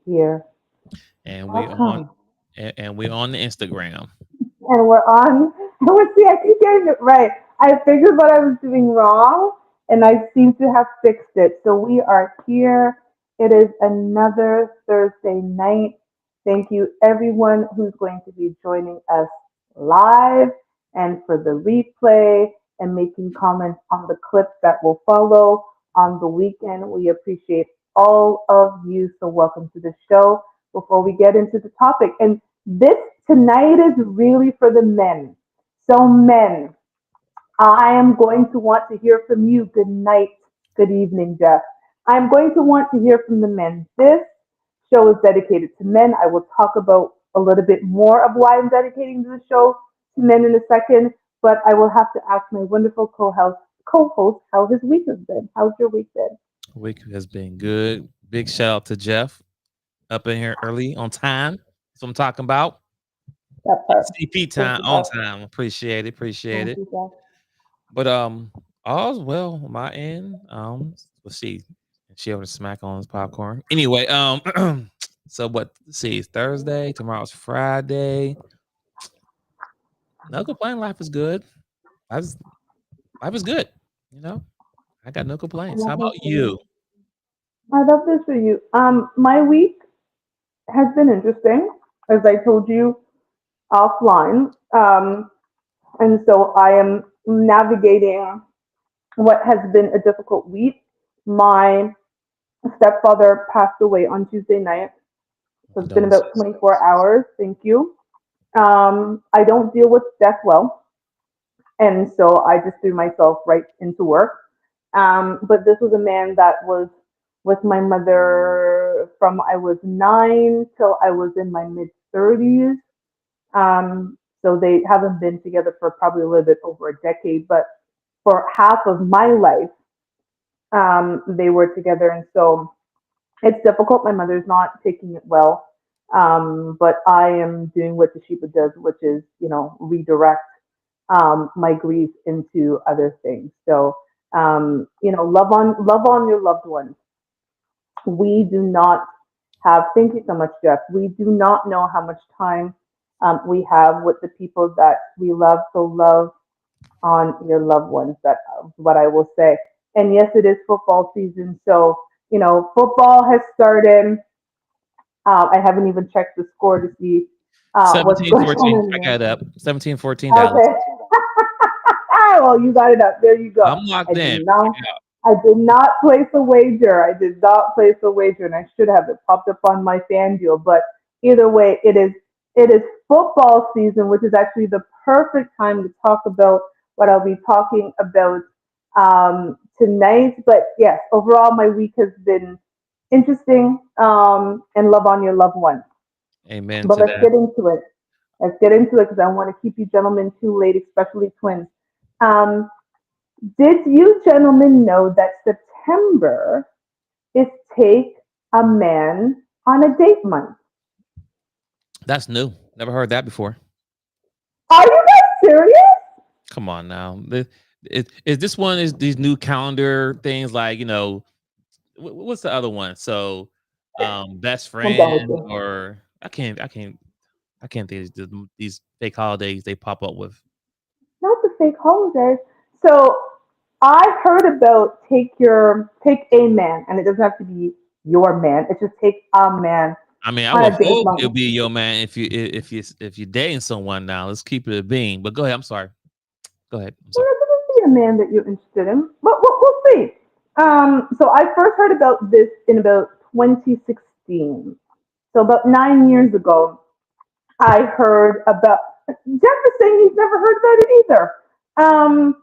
here. and we on Welcome. and we on the Instagram. And we're on. Let's see, I keep getting it right. I figured what I was doing wrong, and I seem to have fixed it. So we are here. It is another Thursday night. Thank you, everyone who's going to be joining us live and for the replay and making comments on the clips that will follow on the weekend. We appreciate all of you. So, welcome to the show. Before we get into the topic, and this tonight is really for the men. So, men, I am going to want to hear from you. Good night, good evening, Jeff. I'm going to want to hear from the men. This show is dedicated to men. I will talk about a little bit more of why I'm dedicating the show to men in a second, but I will have to ask my wonderful co-host how his week has been. How's your week been? Week has been good. Big shout out to Jeff up in here early on time. That's what I'm talking about. That part. CP Thank time you, on Jeff. time. Appreciate it. Appreciate Thank it. you, Jeff. But all's well on my end. Let's see. She able to smack on his popcorn. Anyway, so what? Let's see, it's Thursday. Tomorrow's Friday. No complaint. Life is good. I was, life is good. You know, I got no I complaints. How love about this for you. you? I love this for you. My week has been interesting, as I told you offline. And so I am navigating what has been a difficult week. My stepfather passed away on Tuesday night. So it's been about Condolences. 24 hours. Thank you. I don't deal with death well. And so I just threw myself right into work. But this was a man that was with my mother from I was 9 till I was in my mid 30s. So they haven't been together for probably a little bit over a decade, but for half of my life, they were together. And so it's difficult. My mother's not taking it well. But I am doing what the Sheba does, which is, redirect my grief into other things. So, love on your loved ones. We do not have, thank you so much, Jeff. We do not know how much time we have with the people that we love. So love on your loved ones. That what I will say. And yes, it is football season. So, football has started. I haven't even checked the score to see what's 17, going 14. on in I got there. it up. 17-14 Dallas. Okay. Well, you got it up. There you go. I'm I locked did in. not. I did not place a wager. I did not place a wager, and I should have. It popped up on my fan deal. But either way, it is football season, which is actually the perfect time to talk about what I'll be talking about tonight. But yes, overall, my week has been interesting, and love on your loved one. Amen But to let's that. get into it. Let's get into it because I want to keep you gentlemen too late, especially twins. Um, did you gentlemen know that September is Take a Man on a Date month? That's new. Never heard that before. Are you guys serious? Come on now. Is this one is these new calendar things like what's the other one? So, best I'm done friend with you. or I can't think of these fake holidays they pop up with. Not the fake holidays. So I heard about take a man, and it doesn't have to be your man. It's just take a man I mean, I on would a date hope it'll month. be your man if you're dating someone now. Let's keep it a being. But go ahead. I'm sorry. Go ahead. I'm Well, sorry. it could be a man that you're interested in. But we'll see. So I first heard about this in about 2016. So about 9 years ago, I heard about. Jeff is saying he's never heard about it either. Um,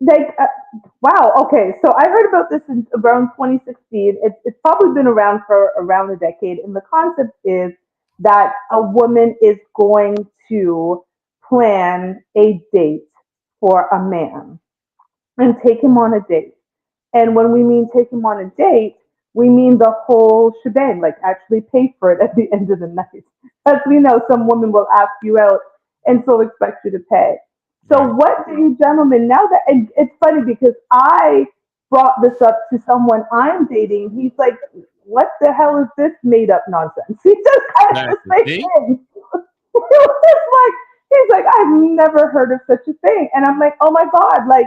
like, wow. Okay, so I heard about this in around 2016. It's probably been around for around a decade, and the concept is that a woman is going to plan a date for a man and take him on a date. And when we mean take him on a date, we mean the whole shebang, like actually pay for it at the end of the night. As we know, some woman will ask you out and still expect you to pay. So, Right. what do you gentlemen, now that, and it's funny because I brought this up to someone I'm dating. He's like, what the hell is this made up nonsense? He just kind of the Exactly. same See? thing. It was just like, he's like, I've never heard of such a thing. And I'm like, oh my God, like,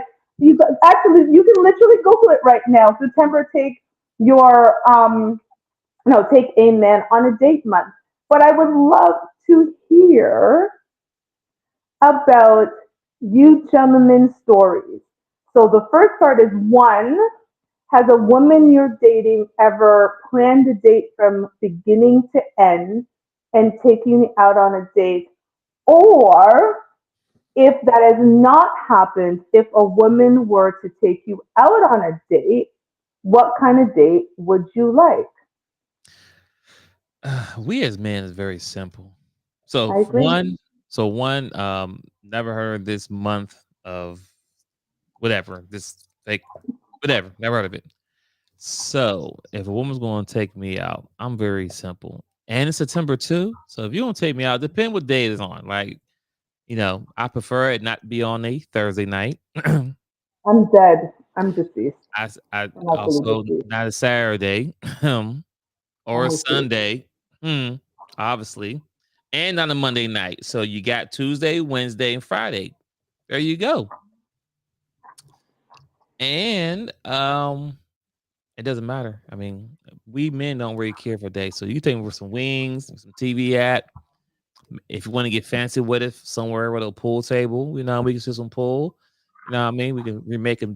actually, you can literally Google it right now. September, take your, no, take a man on a date month. But I would love to hear about you gentlemen's stories. So the first part is one, has a woman you're dating ever planned a date from beginning to end and taking you out on a date? Or if that has not happened, if a woman were to take you out on a date, what kind of date would you like? We as men is very simple. So I agree. never heard this month of whatever this like whatever, never heard of it. So if a woman's going to take me out, I'm very simple, and it's September too. So if you don't take me out, depend what day it is on. Like I prefer it not be on a Thursday night. I'm dead. I'm deceased. I I'm actually also deceased. not a Saturday or I'm a deceased. Sunday, hmm, obviously, and on a Monday night. So you got Tuesday, Wednesday, and Friday. There you go. And it doesn't matter. I mean, we men don't really care for days. So you can take me for some wings, some TV at. If you want to get fancy with it, somewhere with a pool table, we can sit some pool. You know what I mean? We can remake it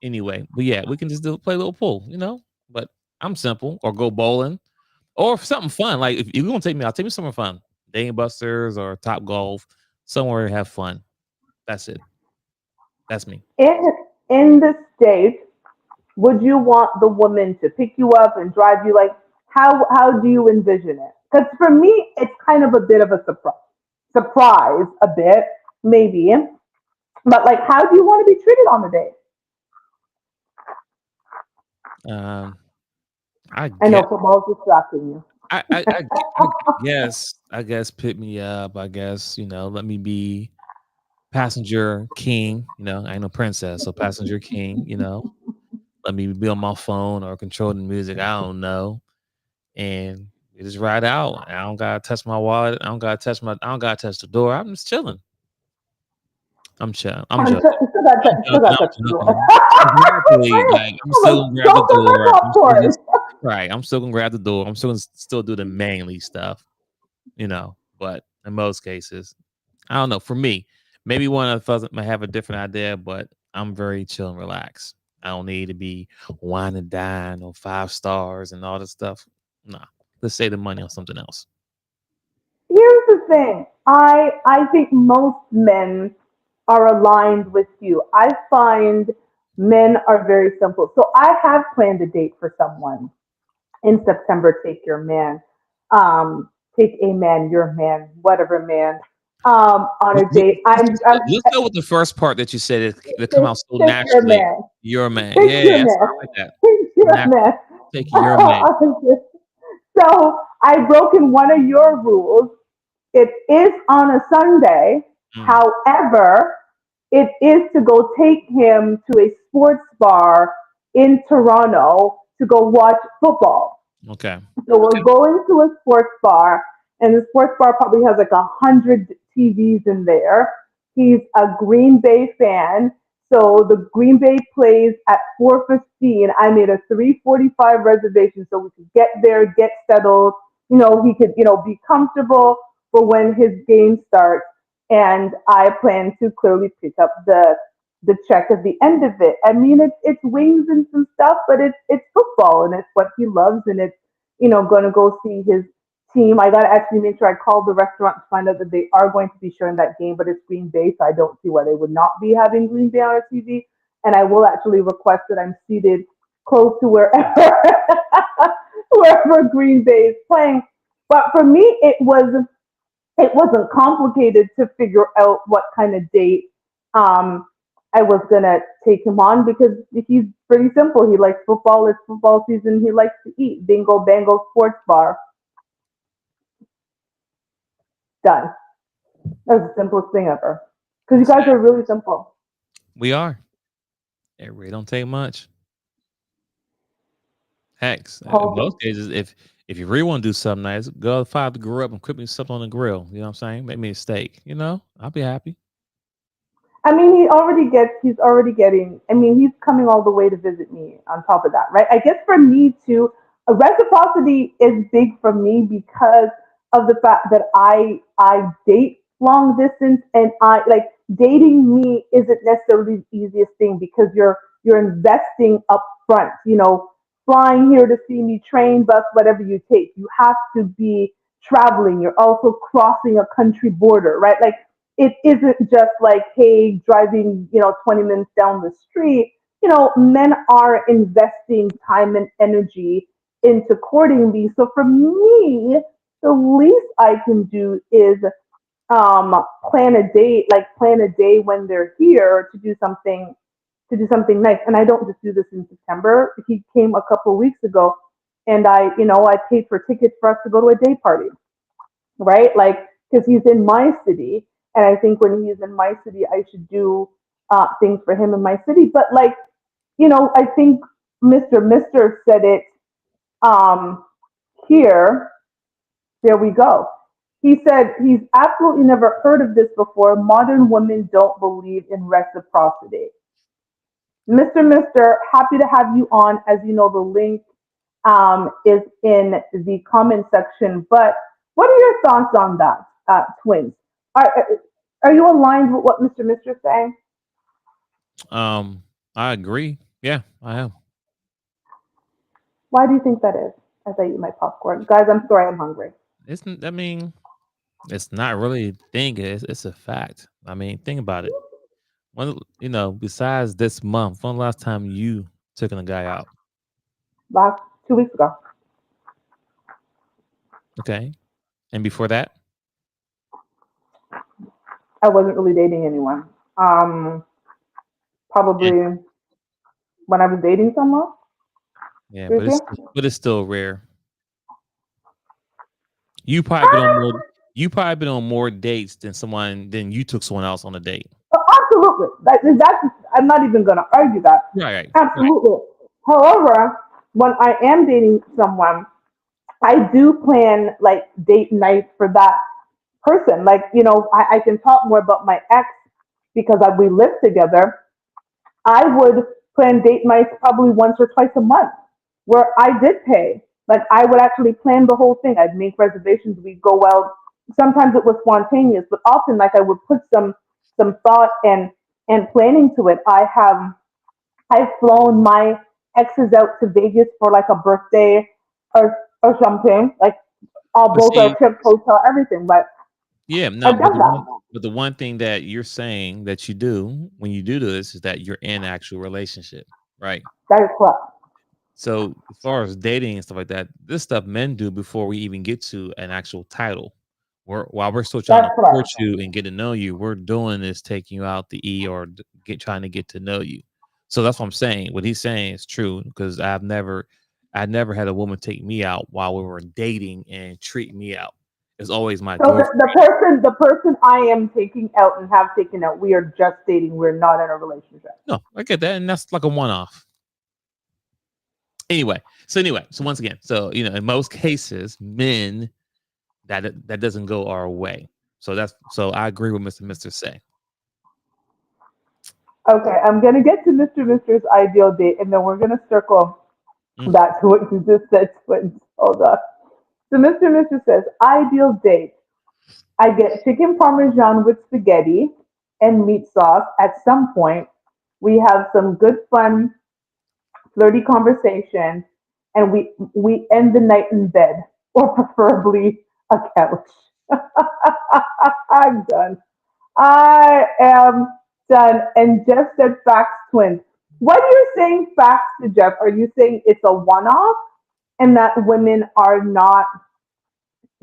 anyway. But yeah, we can just play a little pool. But I'm simple. Or go bowling. Or something fun. Like if you're gonna take me out, take me somewhere fun. Dave Busters or Top Golf, somewhere to have fun. That's it. That's me. In in the States, would you want the woman to pick you up and drive you? Like, how do you envision it? Because for me, it's kind of a bit of a surprise, a bit maybe. But like, how do you want to be treated on the day? Um, I I get know football's distracting you. I guess pick me up. I guess, let me be passenger king. I ain't no princess, so passenger king. Let me be on my phone or control the music. I don't know. And we just ride out. I don't gotta touch my wallet. I don't gotta touch the door. I'm just chilling. I'm chilling. I'm joking. I'm Still joking. got I'm touch the door. joking. Exactly. Like I'm I'm still like, gonna grab the don't touch my door. I'm still popcorn. just right. I'm still gonna grab the door. I'm still gonna still do the manly stuff. But in most cases, I don't know. For me, maybe one of us might have a different idea, but I'm very chill and relaxed. I don't need to be wine and dine or 5 stars and all this stuff. Nah, let's save the money on something else. Here's the thing. I think most men are aligned with you. I find men are very simple. So I have planned a date for someone in September. Take your man, take a man, your man, whatever man, on a date. Let's go with the first part that you said that come take, out so take your naturally. man, You're a man. take Yeah, your yeah, man, I like that. take your Natural. man. Take your man. So I broken one of your rules. It is on a Sunday. Mm, However, it is to go take him to a sports bar in Toronto to go watch football. okay. So we're going to a sports bar, and the sports bar probably has like 100 TVs in there. He's a Green Bay fan, so the Green Bay plays at 4:15. I made a 3:45 reservation so we could get there, get settled. He could be comfortable for when his game starts. And I plan to clearly pick up the check at the end of it. I mean, it's wings and some stuff, but it's football and it's what he loves, and it's going to go see his team. I got to actually make sure I call the restaurant to find out that they are going to be showing that game, but it's Green Bay, so I don't see why they would not be having Green Bay on our TV. And I will actually request that I'm seated close to wherever wherever Green Bay is playing. But for me, it wasn't complicated to figure out what kind of date um, I was gonna take him on because he's pretty simple. He likes football. It's football season. He likes to eat. Bingo, bango, sports bar. Done. That's the simplest thing ever. Because you guys are Exactly. really simple. We are. It really don't take much. Heck, in Hold, most cases, if you really want to do something nice, go fire the grill up and cook me something on the grill. You know what I'm saying? Make me a steak. You know, I'll be happy. I mean, he's already getting, I mean, he's coming all the way to visit me on top of that, right? I guess for me too, reciprocity is big for me because of the fact that I date long distance, and I like dating me isn't necessarily the easiest thing because you're investing up front, flying here to see me, train, bus, whatever you take. You have to be traveling. You're also crossing a country border, right? Like it isn't just like, hey, driving, 20 minutes down the street. Men are investing time and energy into courting me. So for me, the least I can do is plan a date, like plan a day when they're here to do something nice. And I don't just do this in September. He came a couple of weeks ago, and I paid for tickets for us to go to a day party, right? Like, because he's in my city, and I think when he's in my city, I should do things for him in my city. But like, I think Mister said it um, here. There we go. He said he's absolutely never heard of this before. Modern women don't believe in reciprocity. Mister, happy to have you on. As you know, the link is in the comment section. But what are your thoughts on that, twins? Are, are you aligned with what Mister is saying? I agree. Yeah, I am. Why do you think that is? As I eat my popcorn. Guys, I'm sorry, I'm hungry. Isn't I mean, it's not really a thing. It's a fact. I mean, think about it. Besides this month, when the last time you took a guy out? Last 2 weeks ago, Okay, and before that, I wasn't really dating anyone. yeah, Probably when I was dating someone yeah, this year. but it's still rare. You probably been on more. You probably been on more dates than you took someone else on a date. Oh, absolutely. That's, I'm not even going to argue that. Right, right, right. Absolutely. However, when I am dating someone, I do plan like date nights for that person. Like, I can talk more about my ex because we live together. I would plan date nights probably once or twice a month where I did pay. Like I would actually plan the whole thing. I'd make reservations. We'd go out. Sometimes it was spontaneous, but often like I would put some thought and planning to it. I've flown my exes out to Vegas for like a birthday or something. Like all But both our see, trips, hotel, everything. But yeah, no, I've done that. but the one thing that you're saying that you do when you do this is that you're in an actual relationship, right? That is correct. So as far as dating and stuff like that, this stuff men do before we even get to an actual title. While we're still trying That's to correct. court you and get to know you, we're doing is taking you out the E or trying to get to know you. So that's what I'm saying. What he's saying is true because I never had a woman take me out while we were dating and treat me out. It's always my So girlfriend. the person I am taking out and have taken out, we are just dating. We're not in a relationship. No, I get that, and that's like a one off. So once again, so in most cases, men that doesn't go our way. So I agree with Mister Say. Okay, I'm gonna get to Mister's ideal date, and then we're gonna circle Mm, back to what you just said. Twins. Hold up. So Mister says ideal date. I get chicken parmesan with spaghetti and meat sauce. At some point, we have some good fun, flirty conversation, and we end the night in bed, or preferably a couch. I'm done. I am done. And Jeff said facts twins. What are you saying facts to Jeff? Are you saying it's a one off and that women are not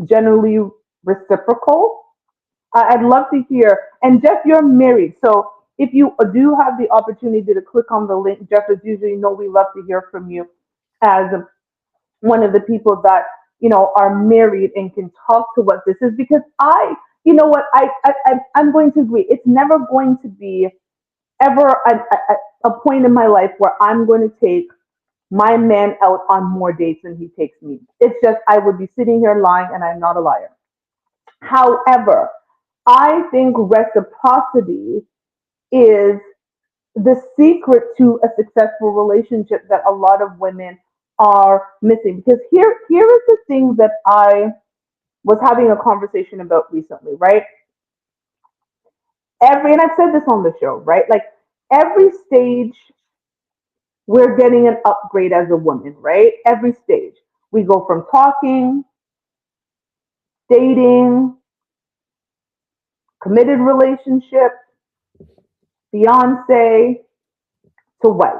generally reciprocal? I'd love to hear. And Jeff, you're married. So if you do have the opportunity to click on the link, Jeff, as usual, we love to hear from you as one of the people that are married and can talk to what this is, because you know what, I'm going to agree, it's never going to be ever a point in my life where I'm going to take my man out on more dates than he takes me. It's just I would be sitting here lying, and I'm not a liar. However, I think reciprocity is the secret to a successful relationship that a lot of women are missing. Because here is the thing that I was having a conversation about recently, right? And I've said this on the show, right? Like every stage we're getting an upgrade as a woman, right? Every stage. We go from talking, dating, committed relationship, fiance to wife,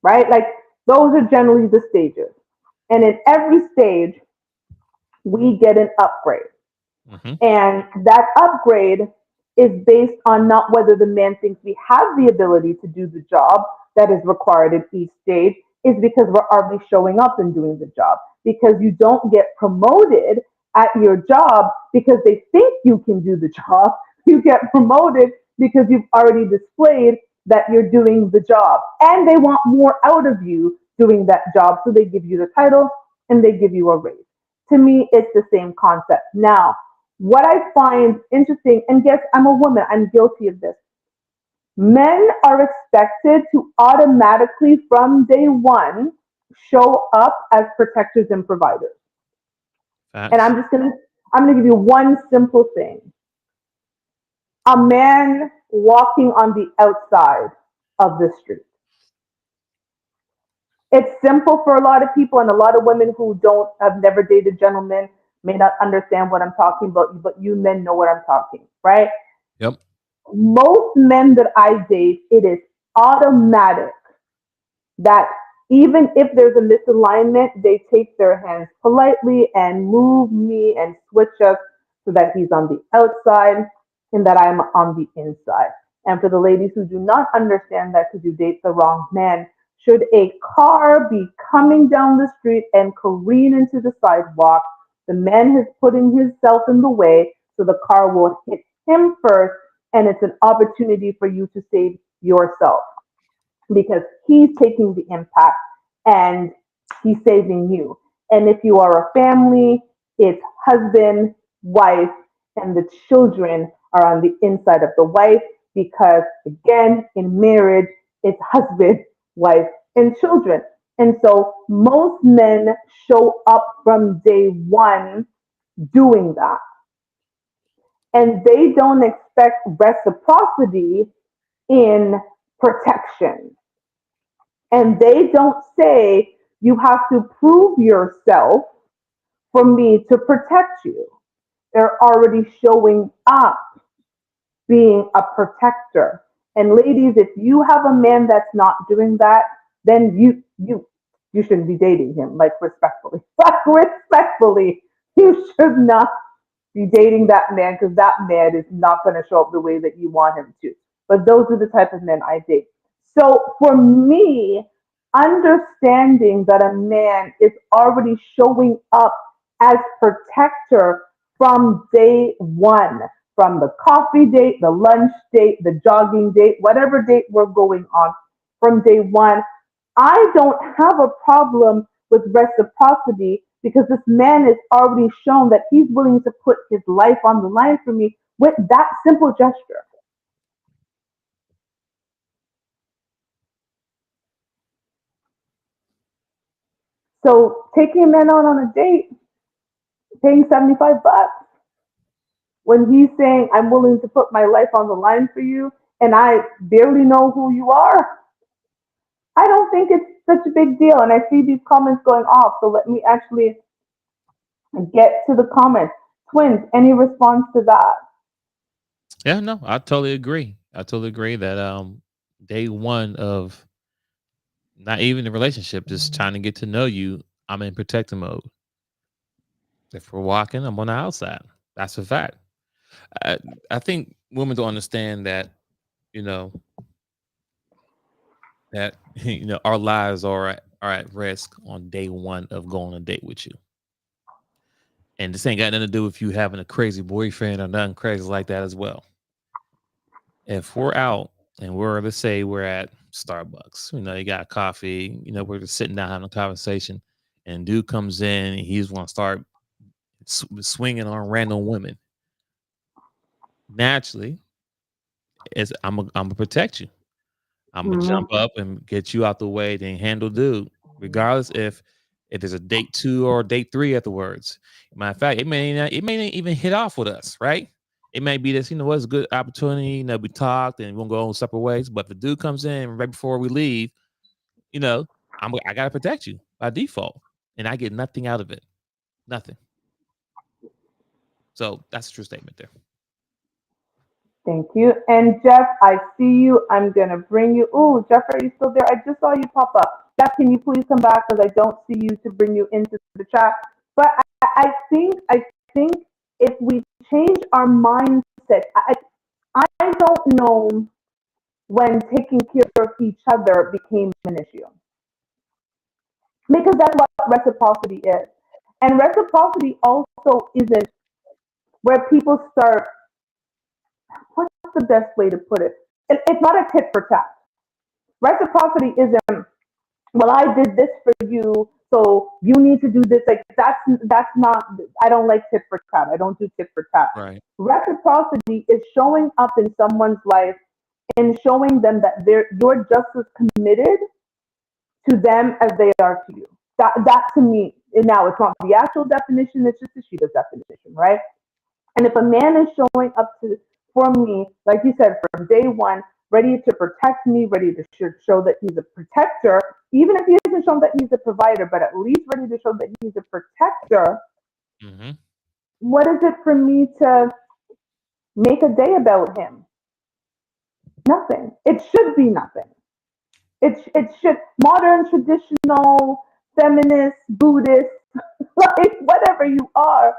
right? Like those are generally the stages. And in every stage, we get an upgrade. Hmm. And that upgrade is based on not whether the man thinks we have the ability to do the job that is required at each stage, is because we're already showing up and doing the job. Because you don't get promoted at your job because they think you can do the job. You get promoted because you've already displayed that you're doing the job. And they want more out of you doing that job. So they give you the title and they give you a raise. To me, it's the same concept. Now, what I find interesting, and yes, I'm a woman, I'm guilty of this. Men are expected to automatically, from day one, show up as protectors and providers. And Facts. I'm gonna give you one simple thing. A man walking on the outside of the street. It's simple for a lot of people, and a lot of women who don't have never dated gentlemen may not understand what I'm talking about, but you men know what I'm talking, right? Yep. Most men that I date, it is automatic that even if there's a misalignment, they take their hands politely and move me and switch us so that he's on the outside and that I'm on the inside. And for the ladies who do not understand that because you date the wrong man, should a car be coming down the street and careen into the sidewalk, the man is putting himself in the way so the car will hit him first, and it's an opportunity for you to save yourself because he's taking the impact and he's saving you. And if you are a family, it's husband, wife, and the children are on the inside of the wife because, again, in marriage, it's husband, wife, and children. And so most men show up from day one doing that. And they don't expect reciprocity in protection. And they don't say you have to prove yourself for me to protect you. They're already showing up being a protector. And ladies, if you have a man that's not doing that, then you shouldn't be dating him. Like respectfully, like respectfully, you should not be dating that man because that man is not going to show up the way that you want him to. But those are the type of men I date. So for me, understanding that a man is already showing up as protector from day one, from the coffee date, the lunch date, the jogging date, whatever date we're going on, from day one, I don't have a problem with reciprocity because this man has already shown that he's willing to put his life on the line for me with that simple gesture. So taking a man out on a date, paying $75 when he's saying, I'm willing to put my life on the line for you, and I barely know who you are, I don't think it's such a big deal. And I see these comments going off, so let me actually get to the comments. Twins, any response to that? Yeah, no, I totally agree. I totally agree that day one of not even a relationship, just trying to get to know you, I'm in protective mode. If we're walking, I'm on the outside. That's a fact. I, I think women don't understand that, you know, that our lives are at risk on day one of going on a date with you. And this ain't got nothing to do with you having a crazy boyfriend or nothing crazy like that as well. If we're out and let's say we're at Starbucks. You got coffee. We're just sitting down having a conversation, and dude comes in and he's want to start swinging on random women. Naturally, I'm gonna protect you. I'm gonna jump up and get you out the way, then handle dude, regardless if there's a date 2 or date 3 afterwards. Matter of fact, it may not even hit off with us, right? It may be this, what's a good opportunity. We talked and we'll go on separate ways. But if the dude comes in right before we leave, I gotta protect you by default, and I get nothing out of it, nothing. So that's a true statement there. Thank you. And Jeff, I see you. I'm going to bring you. Oh, Jeff, are you still there? I just saw you pop up. Jeff, can you please come back because I don't see you to bring you into the chat. But I think if we change our mindset, I don't know when taking care of each other became an issue because that's what reciprocity is. And reciprocity also isn't where people start, what's the best way to put it? It's not a tit for tat. Reciprocity isn't, well, I did this for you, so you need to do this. Like that's not. I don't like tit for tat. I don't do tit for tat. Right. Reciprocity is showing up in someone's life and showing them that you're just as committed to them as they are to you. That to me, and now it's not the actual definition. It's just the Shiva's definition, right? And if a man is showing up for me, like you said, from day one, ready to protect me, ready to show that he's a protector, even if he hasn't shown that he's a provider, but at least ready to show that he's a protector, what is it for me to make a day about him? Nothing. It should be nothing. It should, modern, traditional, feminist, Buddhist, like whatever you are,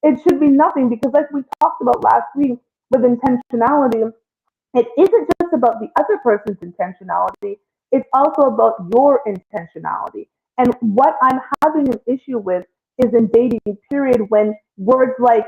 it should be nothing because like we talked about last week with intentionality, it isn't just about the other person's intentionality, it's also about your intentionality. And what I'm having an issue with is in dating period when words like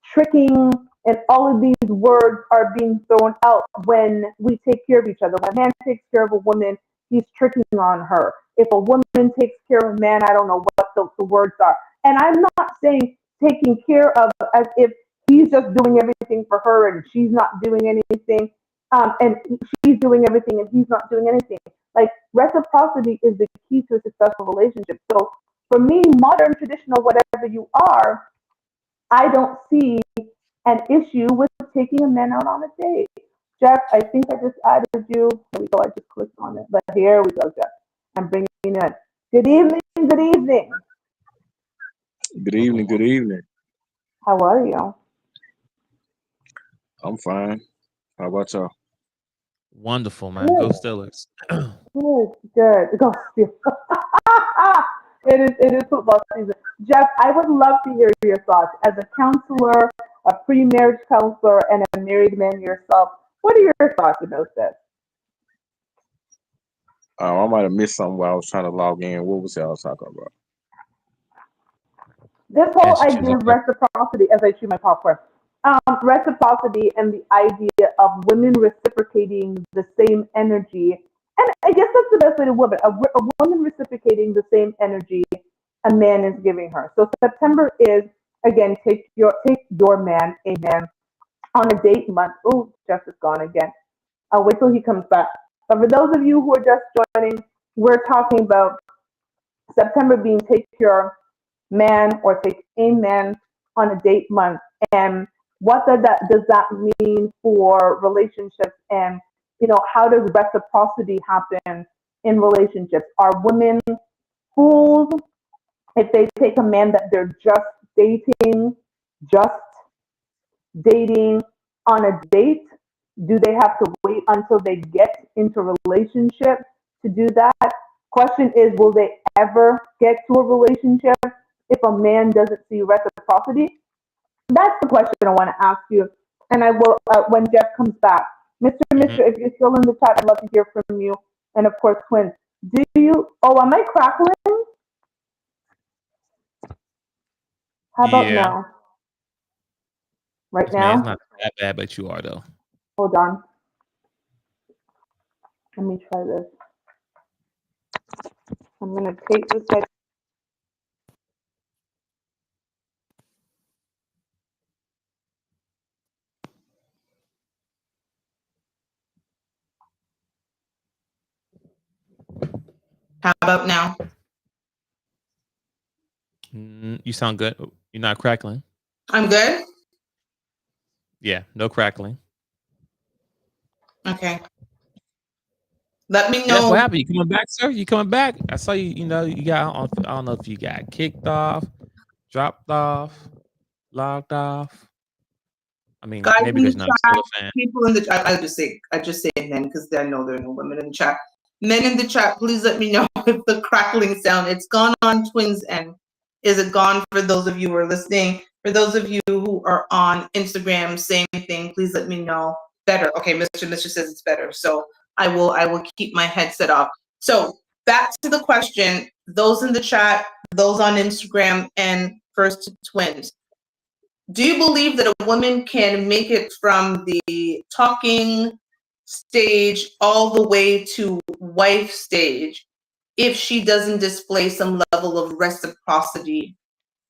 tricking and all of these words are being thrown out when we take care of each other. When a man takes care of a woman, he's tricking on her. If a woman takes care of a man, I don't know what the words are. And I'm not saying taking care of as if he's just doing everything for her and she's not doing anything, and she's doing everything and he's not doing anything. Like reciprocity is the key to a successful relationship. So for me, modern, traditional, whatever you are, I don't see an issue with taking a man out on a date. Jeff, I think I just added you. Here we go. I just clicked on it. But here we go, Jeff. I'm bringing you in. Good evening. Good evening. Good evening. Good evening. How are you? I'm fine. How about y'all? Wonderful, man. Go Steelers. Good. Go Steelers. It is football season. Jeff, I would love to hear your thoughts as a counselor, a pre-marriage counselor, and a married man yourself. What are your thoughts about this? I might have missed something while I was trying to log in. What was y'all talking about? This whole As you choose idea of up. reciprocity, as I chew my popcorn, reciprocity and the idea of women reciprocating the same energy, and I guess that's the best way to put it. A woman reciprocating the same energy a man is giving her. So September is again take your man, a man, on a date month. Oh, Jeff is gone again. I'll wait till he comes back. But for those of you who are just joining, we're talking about September being take your man or take a man on a date month, and what does that mean for relationships, and how does reciprocity happen in relationships? Are women fools if they take a man that they're just dating on a date? Do they have to wait until they get into a relationship to do that? Question is, will they ever get to a relationship if a man doesn't see reciprocity? That's the question I want to ask you. And I will, when Jeff comes back. Mr. Mhm. Mr., if you're still in the chat, I'd love to hear from you. And of course, Twins, am I crackling? How about Yeah. now? Right Yes, man. It's now? not that bad, but you are though. Hold on. Let me try this. I'm gonna take this head. How about now? You sound good. You're not crackling. I'm good. Yeah, no crackling. Okay. Let me That's what know. happened. You coming back, sir? You coming back? I saw you. You know, you got. I don't know if you got kicked off, dropped off, logged off. I mean, Guys maybe in because the you're not still chat, a fan. people in the chat, I just say men because I know there are no women in the chat. Men in the chat, please let me know if the crackling sound, it's gone on Twins End. Is it gone for those of you who are listening? For those of you who are on Instagram, same thing, please let me know. Better. Okay, Mr. says it's better. So I will keep my headset off. So back to the question, those in the chat, those on Instagram, and First Twins. Do you believe that a woman can make it from the talking stage all the way to wife stage if she doesn't display some level of reciprocity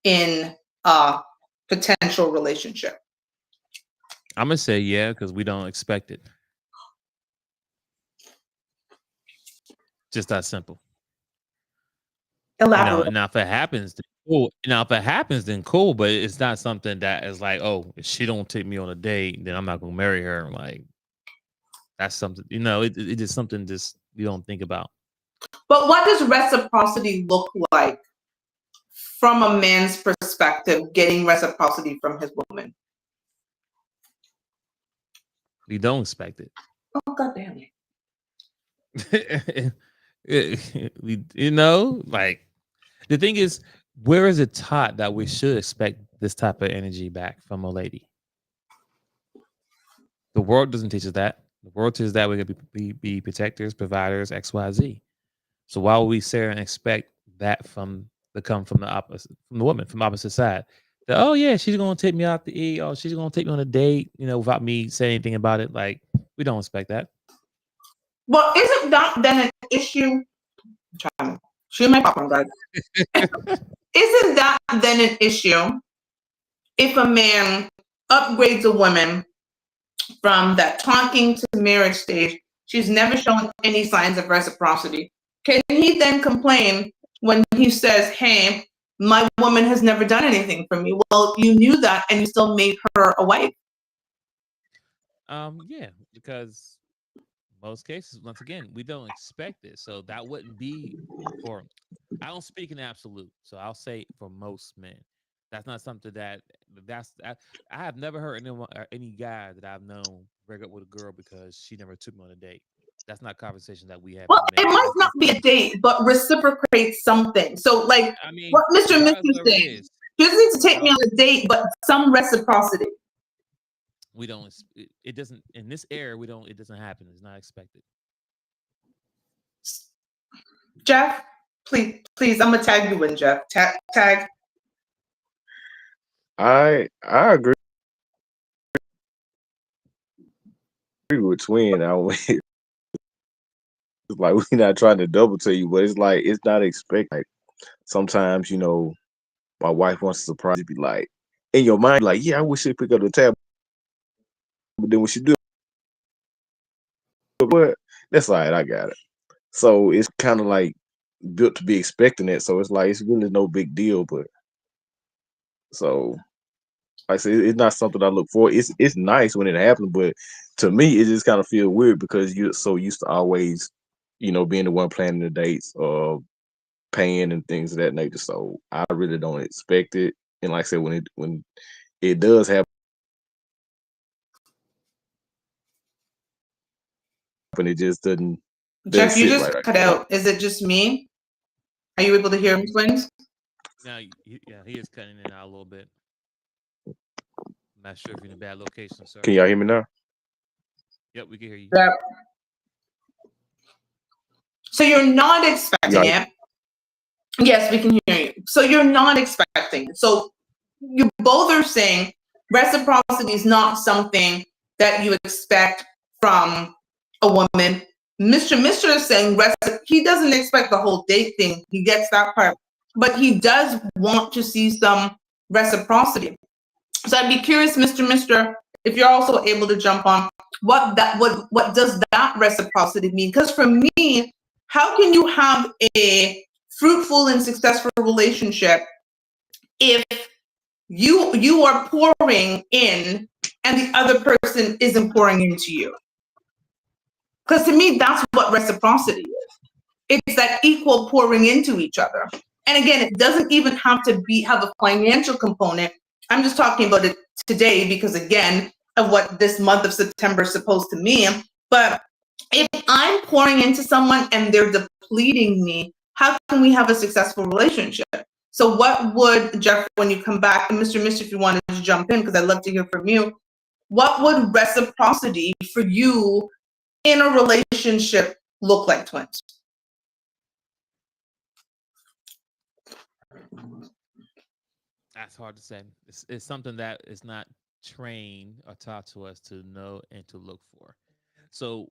in a potential relationship? I'm gonna say yeah because we don't expect it. Just that simple. Elaborate. Now if it happens, then cool. Now if it happens, then cool. But it's not something that is like, oh, if she don't take me on a date, then I'm not gonna marry her. Like that's something. It is something just you don't think about. But what does reciprocity look like from a man's perspective, getting reciprocity from his woman? We don't expect it. Oh, God damn it. Like the thing is, where is it taught that we should expect this type of energy back from a lady? The world doesn't teach us that. The world teaches that we're gonna be protectors, providers, XYZ. So why would we sit there and expect that come from the opposite, from the woman, from the opposite side? That, oh yeah, she's gonna take me out to eat, or she's gonna take me on a date, without me saying anything about it. Like we don't expect that. Well, isn't that then an issue? I'm trying to shoot my popcorn, guys. Isn't that then an issue if a man upgrades a woman from that talking to marriage stage? She's never shown any signs of reciprocity. Can he then complain when he says, hey, my woman has never done anything for me? Well, you knew that and you still made her a wife. Yeah, because most cases, once again, we don't expect it. So that wouldn't be for, I don't speak in absolute. So I'll say for most men, that's not something I have never heard any guy that I've known break up with a girl because she never took me on a date. That's not a conversation that we have. Well, it might not be a date, but reciprocate something. So like what Mr. and Mrs. saying, he doesn't need to take me on a date, but some reciprocity. We don't, it doesn't, in this era, it doesn't happen. It's not expected. Jeff, please, I'm gonna tag you in, Jeff. Tag. I agree with Twin. It's like we're not trying to double tell you, but it's like it's not expected. Like, sometimes, my wife wants to surprise you, be like, in your mind, like, yeah, I wish she'd pick up the tab. But then when she do, but that's all right, I got it. So it's kind of like built to be expecting it. So it's like it's really no big deal. But so like I say, it's not something I look for. It's nice when it happens, but to me, it just kind of feels weird because you're so used to always, being the one planning the dates or paying and things of that nature. So I really don't expect it. And like I said, when it does happen, it just doesn't. Jeff, you just cut out. Is it just me? Are you able to hear him, Twins? No, yeah, he is cutting in out a little bit. I'm not sure if you're in a bad location, sir. Can y'all hear me now? Yep, we can hear you. Yeah. So you're not expecting it. Yes, we can hear you. So you're not expecting. So you both are saying reciprocity is not something that you expect from a woman Mr. is saying he doesn't expect the whole date thing. He gets that part, but he does want to see some reciprocity. So I'd be curious, Mr., if you're also able to jump on what does that reciprocity mean? Because for me, how can you have a fruitful and successful relationship if you are pouring in and the other person isn't pouring into you? Because to me, that's what reciprocity is. It's that equal pouring into each other. And again, it doesn't even have to have a financial component. I'm just talking about it today because, again, of what this month of September is supposed to mean. But if I'm pouring into someone and they're depleting me, how can we have a successful relationship? So what would, Jeff, when you come back, and Mr., if you wanted to jump in, because I'd love to hear from you, what would reciprocity for you in a relationship look like, twins? That's hard to say. It's something that is not trained or taught to us to know and to look for. So,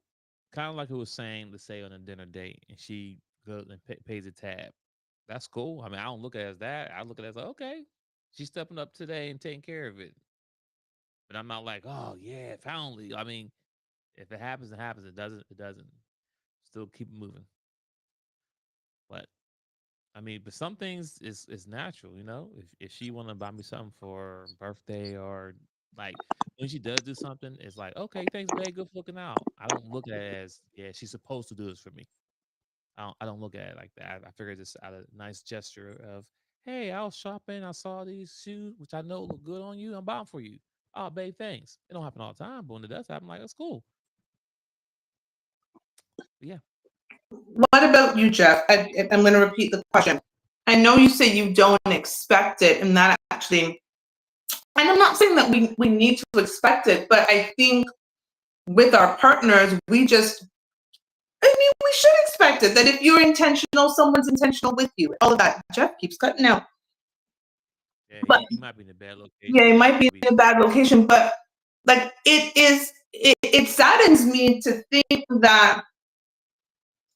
kind of like it was saying, let's say on a dinner date, and she goes and pays a tab. That's cool. I mean, I don't look at it as that. I look at it as like, okay, she's stepping up today and taking care of it. But I'm not like, oh yeah, finally. I mean, if it happens, it happens. It doesn't. It doesn't. Still keep it moving. But I mean, but some things is natural, you know. If she want to buy me something for birthday or like when she does do something, it's like, okay, thanks, babe, good for looking out. I don't look at it as yeah, she's supposed to do this for me. I don't look at it like that. I figure it's out a nice gesture of, hey, I was shopping, I saw these shoes, which I know look good on you. I'm buying for you. Oh, babe, thanks. It don't happen all the time, but when it does happen, like that's cool. But yeah. What about you, Jeff? I'm going to repeat the question. I know you say you don't expect it, and that actually, and I'm not saying that we need to expect it, but I think with our partners, we should expect it, that if you're intentional, someone's intentional with you. All of that. Jeff keeps cutting out. Yeah, But he might be in a bad location. yeah, he might be in a bad location, but like it saddens me to think that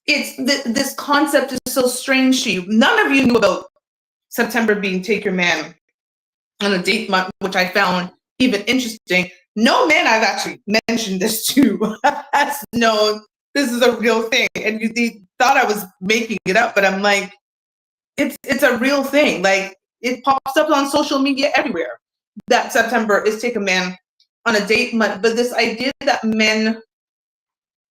this concept is so strange to you. None of you knew about September being Take Your Man on a date month, which I found even interesting. No man I've actually mentioned this to has known this is a real thing. And you thought I was making it up, but I'm like, it's a real thing. Like it pops up on social media everywhere that September is Take a Man on a date month. But this idea that men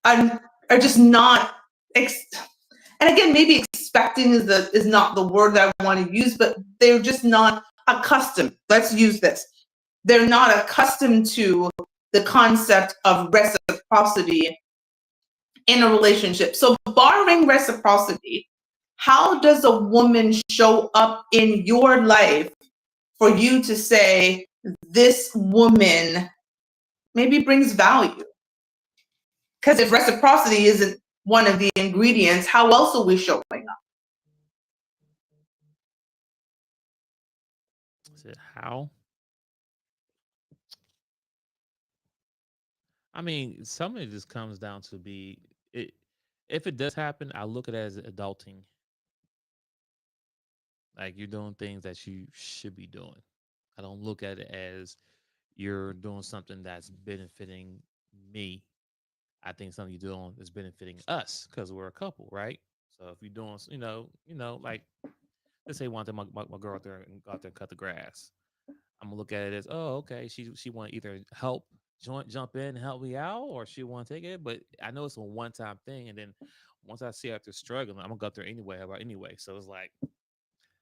are just not and again, maybe expecting is not the word that I want to use, but they're just not accustomed. Let's use this. They're not accustomed to the concept of reciprocity in a relationship. So barring reciprocity, how does a woman show up in your life for you to say, this woman maybe brings value? Because if reciprocity isn't one of the ingredients, how else are we showing up? Is it how? I mean, some of it just comes down to be it. If it does happen, I look at it as adulting. Like you're doing things that you should be doing. I don't look at it as you're doing something that's benefiting me. I think something you're doing is benefiting us because we're a couple, right? So if you're doing, like let's say one time my girl out there and go out there and cut the grass. I'm gonna look at it as, oh, okay, she want to either help jump in and help me out, or she want to take it. But I know it's a one time thing, and then once I see her out there struggling, I'm gonna go out there anyway. How about anyway? So it's like,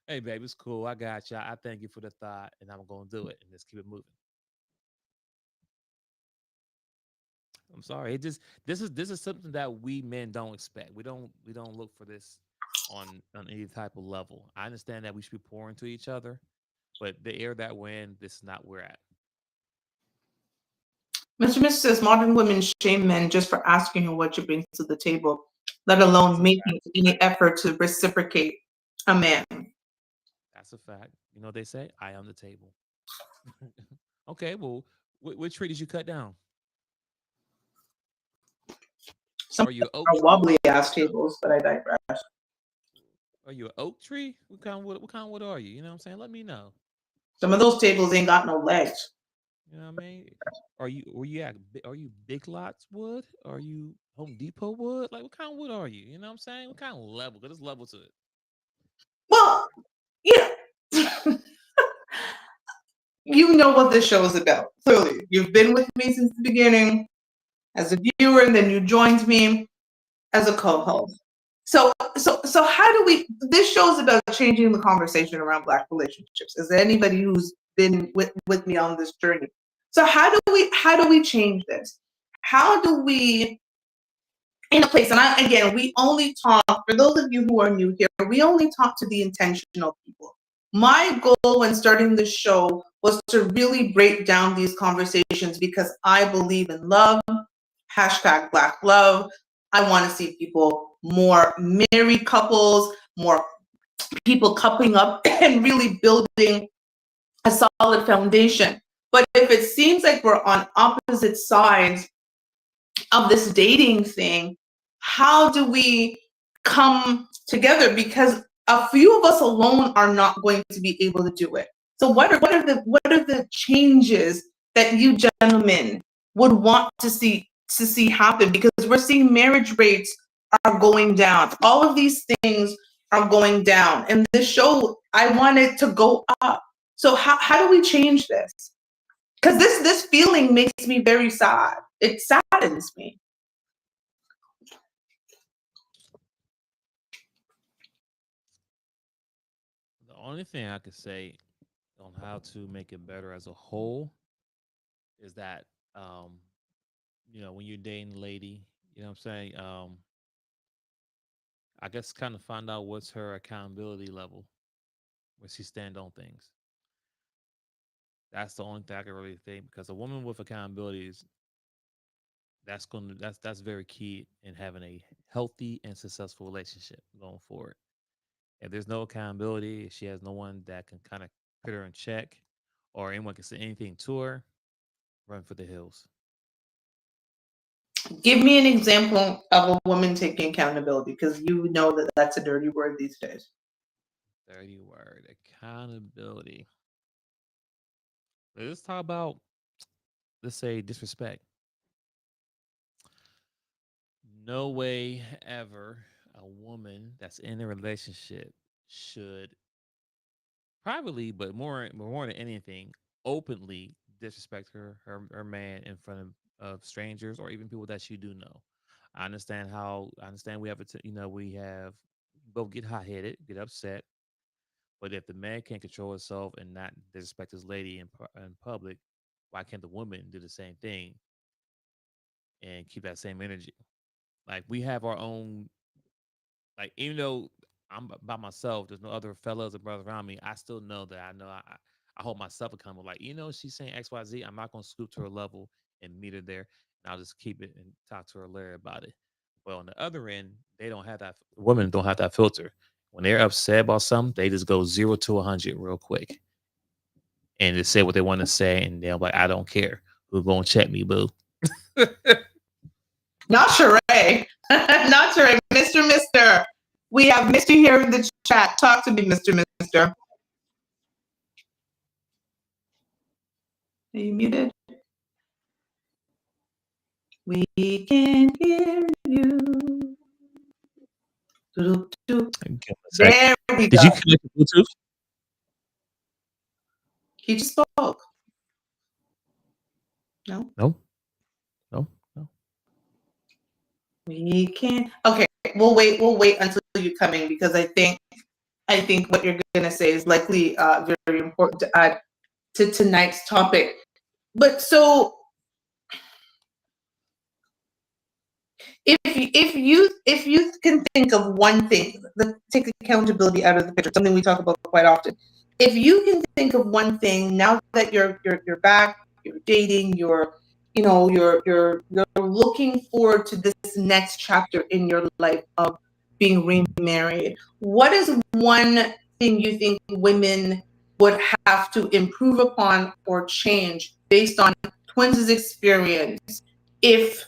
hey, babe, it's cool. I got you. I thank you for the thought, and I'm gonna do it and just keep it moving. I'm sorry. It just this is something that we men don't expect. We don't look for this on any type of level. I understand that we should be pouring to each other, but the air that we're in, this is not where we're at. Mr. says modern women shame men just for asking her what she brings to the table, let alone making any effort to reciprocate a man. That's a fact. You know what they say? I on the table. Okay, well, what tree did you cut down? Some Are you an oak are tree? wobbly ass tables, but I digress. Are you an oak tree? What kind of wood are you? You know what I'm saying? Let me know. Some of those tables ain't got no legs. You know what I mean? Are you Big Lots wood? Are you Home Depot wood? Like, what kind of wood are you? You know what I'm saying? What kind of level? Because there's level to it. Well, yeah. You know what this show is about. Clearly, you've been with me since the beginning as a viewer, and then you joined me as a co-host. So how do we? This show is about changing the conversation around Black relationships. Is there anybody who's been with me on this journey? So how do we change this? How do we, in a place? And again, we only talk, for those of you who are new here, we only talk to the intentional people. My goal when starting this show was to really break down these conversations because I believe in love, hashtag Black love. I want to see people, more married couples, more people coupling up and really building a solid foundation. But if it seems like we're on opposite sides of this dating thing, how do we come together? Because a few of us alone are not going to be able to do it. So what are the changes that you gentlemen would want to see happen? Because we're seeing marriage rates are going down. All of these things are going down. And this show, I want it to go up. So how do we change this? Because this feeling makes me very sad. It saddens me. The only thing I could say on how to make it better as a whole is that, when you're dating a lady, you know what I'm saying? I guess kind of find out what's her accountability level, where she stand on things. That's the only thing I can really think, because a woman with accountability is that's very key in having a healthy and successful relationship going forward. If there's no accountability, if she has no one that can kind of put her in check, or anyone can say anything to her, run for the hills. Give me an example of a woman taking accountability, because you know that that's a dirty word these days. Dirty word, accountability. Let's talk about, let's say, disrespect. No way ever a woman that's in a relationship should privately, but more than anything, openly disrespect her man in front of strangers or even people that you do know. I understand we have we both get hot headed, get upset, but if the man can't control himself and not disrespect his lady in public, why can't the woman do the same thing and keep that same energy? Like, we have our own, like, even though I'm by myself, there's no other fellas or brothers around me, I still know that I hold myself accountable. Like, she's saying XYZ, I'm not gonna scoop to her level and meet her there, and I'll just keep it and talk to her later about it. Well, on the other end, they don't have that. Women don't have that filter. When they're upset about something, they just go 0 to 100 real quick, and just say what they want to say, and they're like, I don't care. Who's gonna check me, boo? Not Sheree. Not Sheree. Mr. We have Mr. here in the chat. Talk to me, Mr. Are you muted? We can hear you. There we go. Did you connect to Bluetooth? He just spoke. No. No. We can. Okay, we'll wait until you're coming, because I think what you're gonna say is likely very important to add to tonight's topic. But so, if you can think of one thing, let's take accountability out of the picture, something we talk about quite often. If you can think of one thing now that you're back, you're dating, you're looking forward to this next chapter in your life of being remarried, what is one thing you think women would have to improve upon or change based on Twins' experience if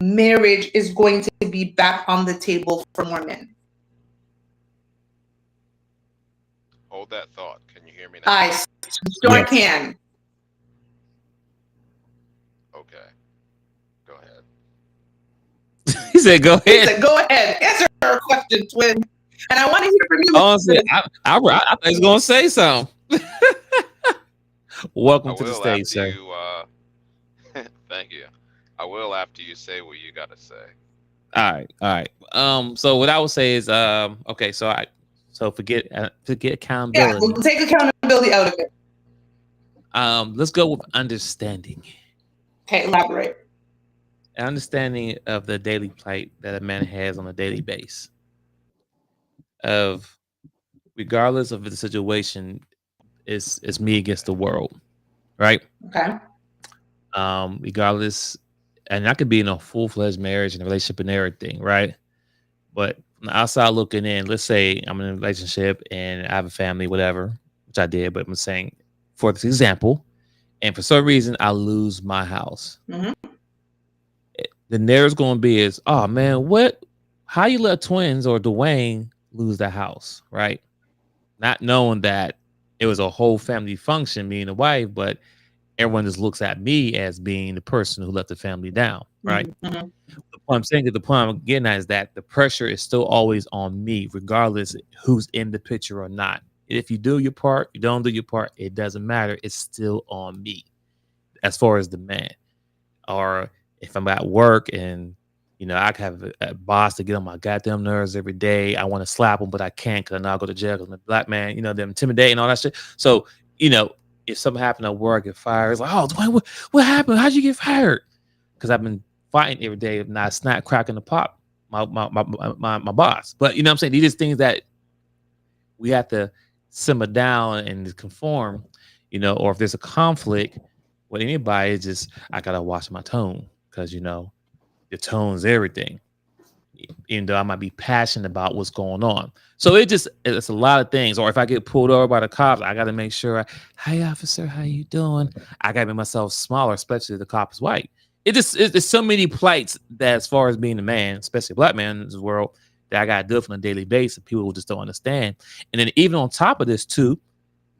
marriage is going to be back on the table for more men? Hold that thought. Can you hear me now? I sure Yes. can. Okay. Go ahead. He said, "Go He ahead." said, go ahead, answer her question, twin. And I want to hear from you. Honestly, I thought he was gonna say something. Welcome I to the will stage, after sir. you. Thank you. I will after you say what you got to say. All right. So what I would say is, okay. So forget Yeah, accountability. we'll take accountability out of it. Let's go with understanding. Okay, elaborate. Understanding of the daily plight that a man has on a daily basis. Of regardless of the situation, it's me against the world, right? Okay. Regardless, and I could be in a full-fledged marriage and a relationship and everything, right? But from the outside looking in, let's say I'm in a relationship and I have a family, whatever, which I did, but I'm saying for this example, and for some reason I lose my house. Mhm. Then there's going to be is, oh man, what? How you let twins or Dwayne lose the house, right? Not knowing that it was a whole family function, me and the wife, but everyone just looks at me as being the person who let the family down, right? Mhm. The point I'm saying that the point I'm getting at is that the pressure is still always on me, regardless who's in the picture or not. If you do your part, you don't do your part, it doesn't matter. It's still on me as far as the man. Or if I'm at work and I have a boss to get on my goddamn nerves every day. I want to slap him, but I can't because I know I'll go to jail because I'm a black man. Them intimidate and all that shit. So if something happened at work, I get fired. It's like, oh, Dwayne, what happened? How'd you get fired? Because I've been fighting every day, not snap cracking the pop my boss. But you know what I'm saying? These are things that we have to simmer down and conform. Or if there's a conflict with anybody, it's just I gotta watch my tone because your tone's everything. Even though I might be passionate about what's going on, so it's a lot of things. Or if I get pulled over by the cops, I got to make sure, hey officer, how you doing? I got to make myself smaller, especially if the cop is white. It's so many plights that, as far as being a man, especially a black man in this world, that I got to do it on a daily basis. People will just don't understand. And then even on top of this too,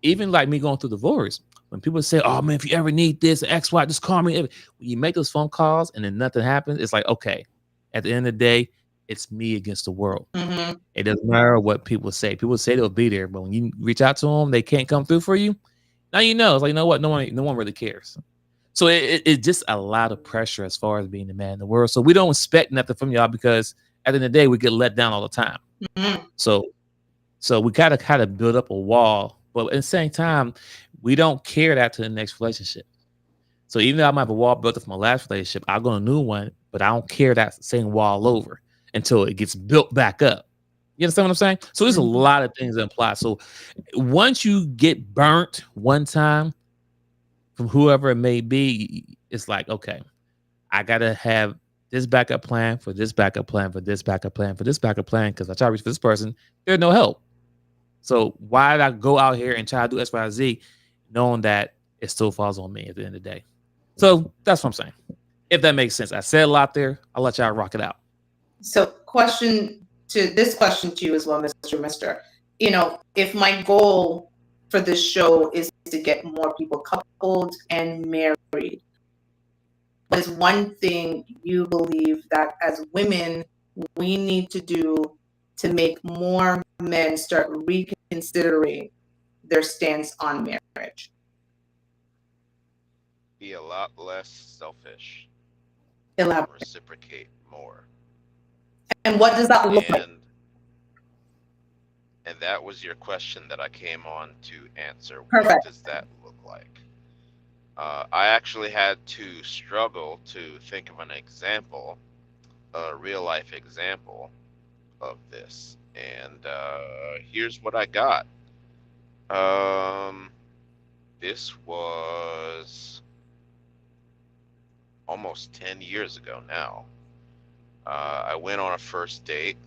even like me going through divorce, when people say, oh man, if you ever need this X, Y, just call me. When you make those phone calls and then nothing happens, it's like, okay, at the end of the day, it's me against the world. Mhm. It doesn't matter what people say. People say they'll be there, but when you reach out to them, they can't come through for you. Now it's like, you know what? No one really cares. So it's just a lot of pressure as far as being the man in the world. So we don't expect nothing from y'all because at the end of the day, we get let down all the time. Mhm. So we gotta kind of build up a wall, but at the same time, we don't carry that to the next relationship. So even though I might have a wall built up from my last relationship, I'll go to a new one, but I don't carry that same wall over until it gets built back up. You understand what I'm saying? So there's a Mhm. lot of things that apply. So once you get burnt one time from whoever it may be, it's like, okay, I gotta have this backup plan for this backup plan for this backup plan for this backup plan because I try to reach for this person, there's no help. So why did I go out here and try to do X, Y, Z, knowing that it still falls on me at the end of the day? So that's what I'm saying. If that makes sense. I said a lot there. I'll let y'all rock it out. So question to you as well, Mr. Mister. If my goal for this show is to get more people coupled and married, what is one thing you believe that as women we need to do to make more men start reconsidering their stance on marriage? Be a lot less selfish. Elaborate. Reciprocate more. And what does that look like? And that was your question that I came on to answer. Perfect. What does that look like? I actually had to struggle to think of an example, a real life example of this. And here's what I got. This was almost 10 years ago now. I went on a first date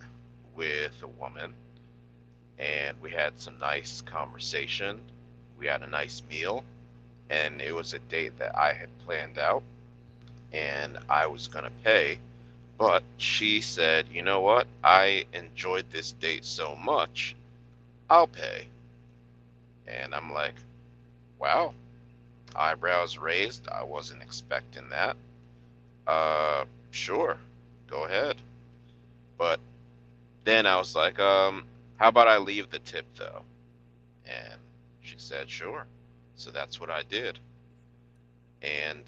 with a woman, and we had some nice conversation. We had a nice meal, and it was a date that I had planned out, and I was going to pay. But she said, you know what? I enjoyed this date so much, I'll pay. And I'm like, wow, eyebrows raised. I wasn't expecting that. Sure, go ahead. But then I was like, how about I leave the tip though? And she said, sure. So that's what I did. And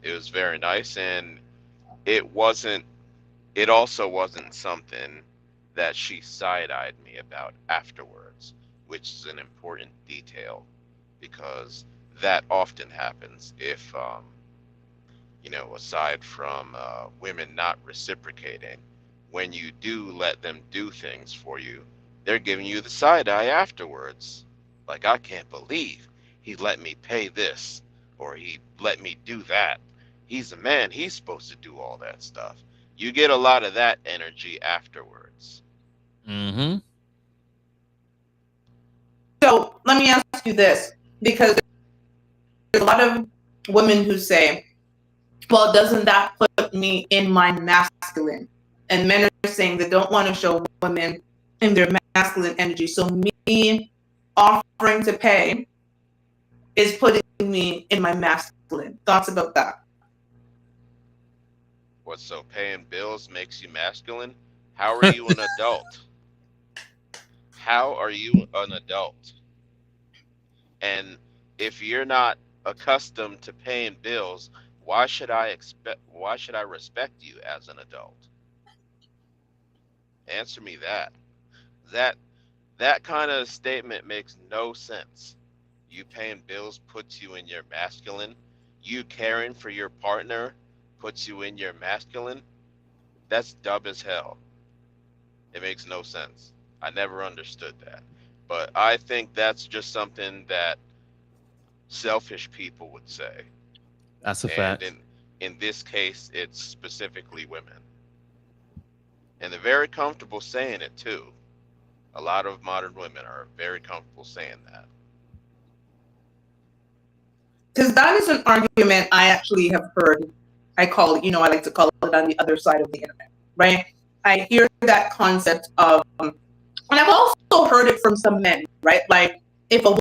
it was very nice. And it wasn't, it also wasn't something that she side eyed me about afterwards, which is an important detail because that often happens if, aside from women not reciprocating, when you do let them do things for you, they're giving you the side eye afterwards. Like, I can't believe he let me pay this or he let me do that. He's a man, he's supposed to do all that stuff. You get a lot of that energy afterwards. Mm-hmm. So let me ask you this, because there's a lot of women who say, well, doesn't that put me in my masculine? And men are saying they don't want to show women in their masculine energy. So me offering to pay is putting me in my masculine. Thoughts about that? What, so paying bills makes you masculine? How are you an adult? How are you an adult? And if you're not accustomed to paying bills, why should I respect you as an adult? Answer me that. That that kind of statement makes no sense. You paying bills puts you in your masculine. You caring for your partner puts you in your masculine. That's dumb as hell. It makes no sense. I never understood that. But I think that's just something that selfish people would say. That's a And fact. in this case, it's specifically women. And they're very comfortable saying it too. A lot of modern women are very comfortable saying that. Because that is an argument I actually have heard. I like to call it on the other side of the internet, right? I hear that concept of, and I've also heard it from some men, right? Like, if a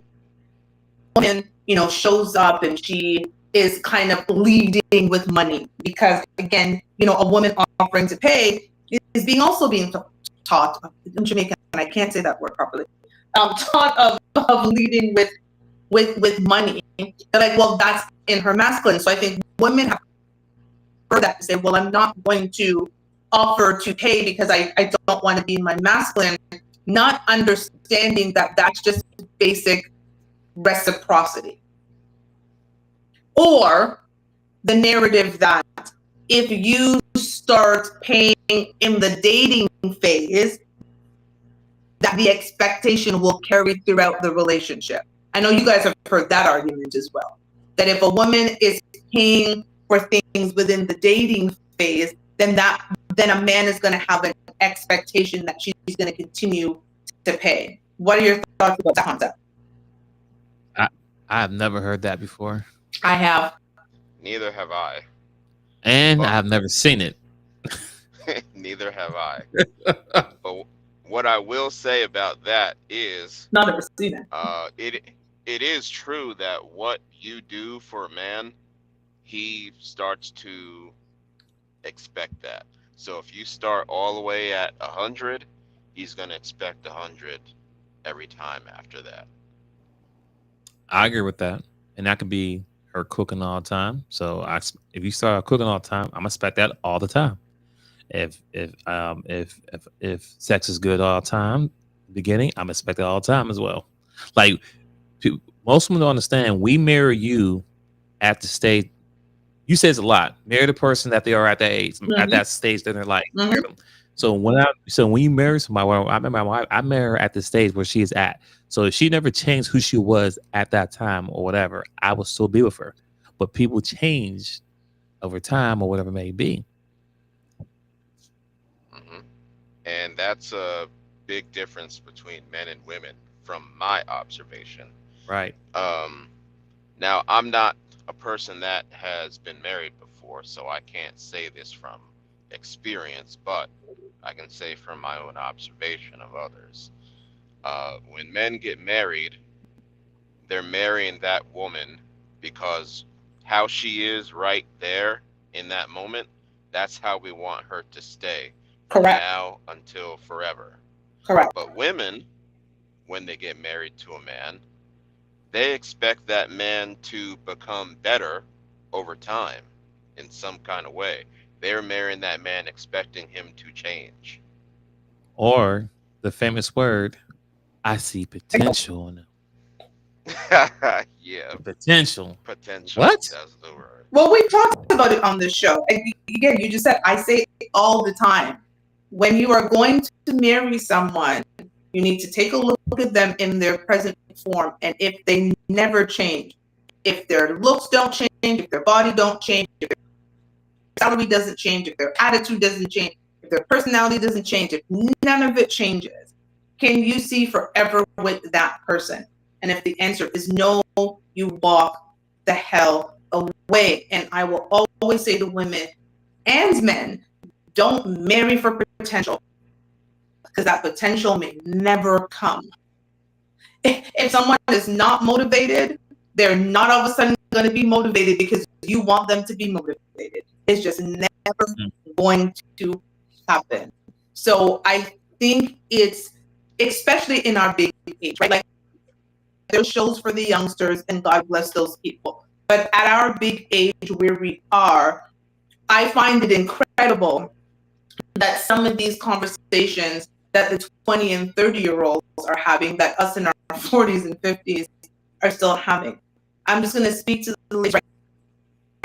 woman, shows up and she is kind of leading with money, because again, a woman offering to pay is being taught. I'm Jamaican and I can't say that word properly. Taught of leading with money. They're like, well, that's in her masculine. So I think women have heard that to say, well, I'm not going to offer to pay because I don't want to be in my masculine, not understanding that that's just basic reciprocity. Or the narrative that if you start paying in the dating phase, that the expectation will carry throughout the relationship. I know you guys have heard that argument as well. That if a woman is paying for things within the dating phase, then a man is going to have an expectation that she's going to continue to pay. What are your thoughts about that concept? I have never heard that before, I have. Neither have I. and But I've never seen it. neither have I. But what I will say about that is, Not ever seen it. it is true that what you do for a man, he starts to expect that. So if you start all the way at 100, he's gonna expect 100 every time after that. I agree with that, and that could be her cooking all the time. So if you start cooking all the time, I'm expect that all the time. If sex is good all the time, beginning, I'm expecting all the time as well. Like most women don't understand. We marry you at the stage. You say it's a lot. Marry the person that they are at that age, at that stage in their life. Mhm. So when you marry somebody, I remember my wife, I marry her at the stage where she is at. So if she never changed who she was at that time or whatever, I will still be with her. But people change over time or whatever it may be. hmm And that's a big difference between men and women from my observation. Right. Now, I'm not a person that has been married before, so I can't say this from experience, but I can say from my own observation of others. When men get married, they're marrying that woman because how she is right there in that moment, that's how we want her to stay from Correct. now until forever. Correct. But women, when they get married to a man, they expect that man to become better over time in some kind of way. They're marrying that man expecting him to change. Or the famous word, I see potential in him. Yeah, Potential. potential. What? That's the word. Well, we talked about it on this show. And again, you just said, I say it all the time. When you are going to marry someone, you need to take a look at them in their present form. And if they never change, if their looks don't change, if their body don't change, if their salary doesn't change, if their attitude doesn't change, if their personality doesn't change, if none of it changes, can you see forever with that person? And if the answer is no, you walk the hell away. And I will always say to women and men, don't marry for potential, because that potential may never come. If someone is not motivated, they're not all of a sudden going to be motivated because you want them to be motivated. It's just never going to happen. So I think it's, especially in our big age, right? Like, there's shows for the youngsters, and God bless those people. But at our big age where we are, I find it incredible that some of these conversations that the 20 and 30-year-olds are having, that us in our 40s and 50s are still having. I'm just going to speak to the ladies right